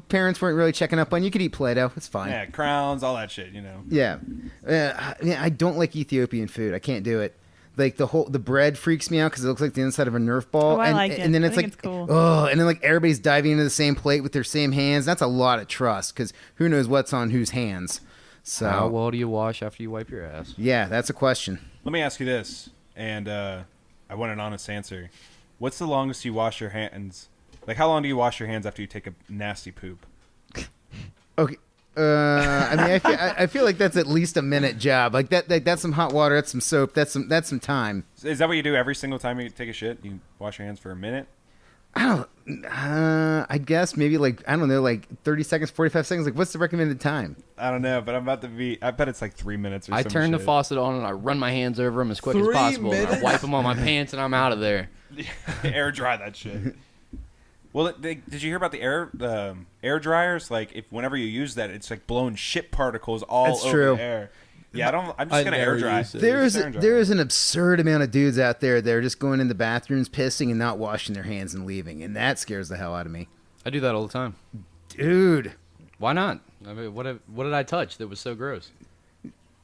parents weren't really checking up on you. You could eat Play-Doh. It's fine. Yeah, crowns, all that shit, Yeah. I don't like Ethiopian food. I can't do it. Like the bread freaks me out because it looks like the inside of a Nerf ball. Oh, I like it. And then I it's think like, it's cool. oh, and then like everybody's diving into the same plate with their same hands. That's a lot of trust because who knows what's on whose hands. So How well do you wash after you wipe your ass? yeah, that's a question. Let me ask you this, and I want an honest answer. What's the longest you wash your hands? Like, how long do you wash your hands after you take a nasty poop? Okay. I mean, I feel like that's at least a minute job. Like that's some hot water. That's some soap. That's some time. Is that what you do every single time you take a shit? You wash your hands for a minute? I guess maybe like 30 seconds, 45 seconds. Like, what's the recommended time? I don't know, but I bet it's like 3 minutes or I some turn the shit. faucet on and I run my hands over them as quick as 3 possible. And I minutes? wipe them on my pants and I'm out of there. Air dry that shit. Well, did you hear about the air dryers? Like, whenever you use that, it's like blowing shit particles all That's over true. the air. Yeah, I'm just I gonna never air dry. used it. There Just air dry. is an absurd amount of dudes out there that are just going in the bathrooms, pissing, and not washing their hands and leaving, and that scares the hell out of me, I do that all the time. dude. Why not? I mean, what did I touch that was so gross?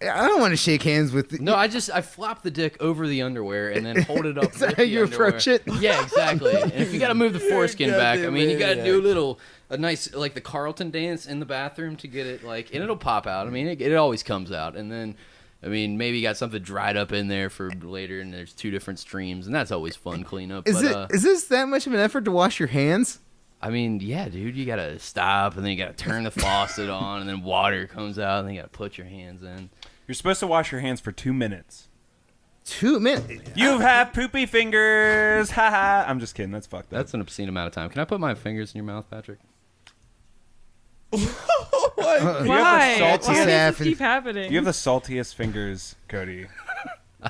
I don't want to shake hands with. No, I flop the dick over the underwear and then hold it up. Is that with how the you approach underwear. it? Yeah, exactly. And if you got to move the foreskin back, I mean, you got to goddamn do a nice like the Carlton dance in the bathroom to get it and it'll pop out. I mean, it always comes out, and then. I mean, maybe you got something dried up in there for later, and there's 2 different streams, and that's always fun cleanup. Is this that much of an effort to wash your hands? I mean, yeah, dude, you gotta stop, and then you gotta turn the faucet on, and then water comes out, and then you gotta put your hands in. You're supposed to wash your hands for 2 minutes. 2 minutes. You have poopy fingers. Ha ha. I'm just kidding. That's fucked up. That's an obscene amount of time. Can I put my fingers in your mouth, Patrick? Why? saltiest- Why does this Saffin. keep happening? You have the saltiest fingers, Cody.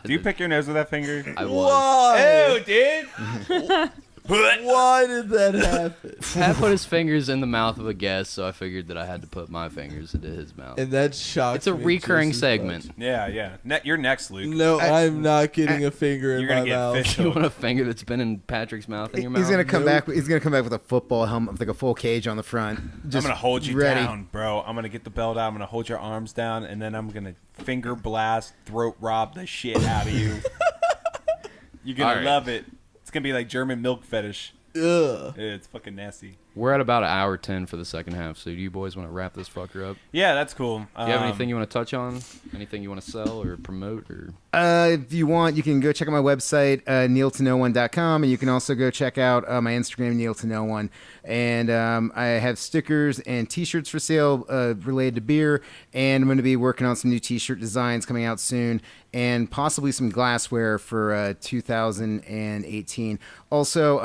Do you pick your nose with that finger? I was. Why? dude. Why did that happen? Pat put his fingers in the mouth of a guest, so I figured that I had to put my fingers into his mouth. And that shocked It's a me recurring just as segment. much. Yeah. You're next, Luke. No, I'm not getting a finger in You're my gonna get mouth. fish You hooked. want a finger that's been in Patrick's mouth in your mouth? He's gonna come Nope. back. He's gonna come back with a football helmet, with like a full cage on the front. I'm Just gonna hold you ready. down, bro. I'm gonna get the belt out. I'm gonna hold your arms down, and then I'm gonna finger blast, throat rob the shit out of you. You're gonna All right. love it. It's gonna be like German milk fetish. Ugh. It's fucking nasty. We're at about 1:10 for the second half, so do you boys want to wrap this fucker up? Yeah, that's cool. Do you have anything you want to touch on? Anything you want to sell or promote? Or If you want, you can go check out my website, neiltoknoone.com, and you can also go check out my Instagram, neiltoknoone. And I have stickers and T-shirts for sale related to beer, and I'm going to be working on some new T-shirt designs coming out soon, and possibly some glassware for 2018. Also,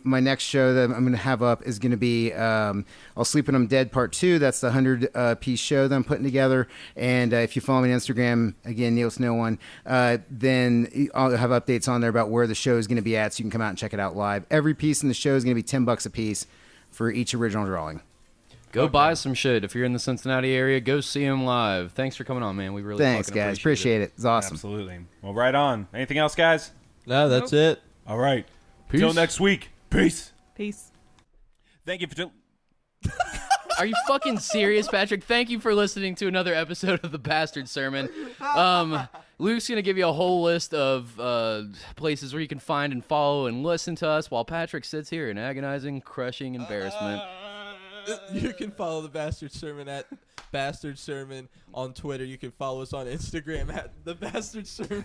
my next show that I'm going to have up is going to be I'll Sleep When I'm Dead Part 2. That's the 100-piece show that I'm putting together. And if you follow me on Instagram, again, neiltoknoone, then I'll have updates on there about where the show is going to be at, so you can come out and check it out live. Every piece in the show is going to be $10 a piece for each original drawing. Go buy some shit. If you're in the Cincinnati area, go see him live. Thanks for coming on, man. We really Thanks, fucking guys. Appreciate it. It's awesome. Absolutely. Well, right on. Anything else, guys? No, that's it. All right. Peace. Till next week. Peace. Peace. Thank you for. Are you fucking serious, Patrick? Thank you for listening to another episode of the Bastard Sermon. Luke's going to give you a whole list of places where you can find and follow and listen to us while Patrick sits here in agonizing, crushing embarrassment. You can follow the Bastard Sermon at Bastard Sermon on Twitter. You can follow us on Instagram at the Bastard Sermon.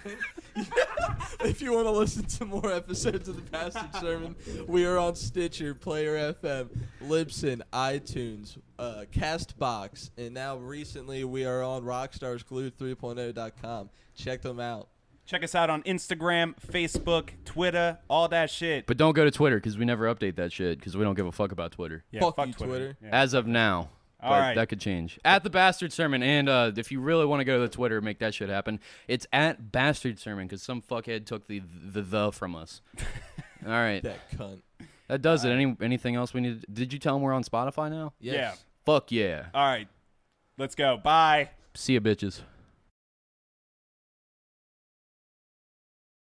If you want to listen to more episodes of the Bastard Sermon, we are on Stitcher, Player FM, Libsyn, iTunes, Castbox, and now recently we are on RockStarsGlued3.0.com. Check them out. Check us out on Instagram, Facebook, Twitter, all that shit. But don't go to Twitter because we never update that shit because we don't give a fuck about Twitter. Yeah, Fuck you, Twitter. Yeah. As of now. All But right. that could change. At the Bastard Sermon. And if you really want to go to the Twitter, make that shit happen. It's at Bastard Sermon because some fuckhead took the from us. All right. That cunt. That does it. Anything else we need? Did you tell them we're on Spotify now? Yes. Yeah. Fuck yeah. All right. Let's go. Bye. See ya, bitches.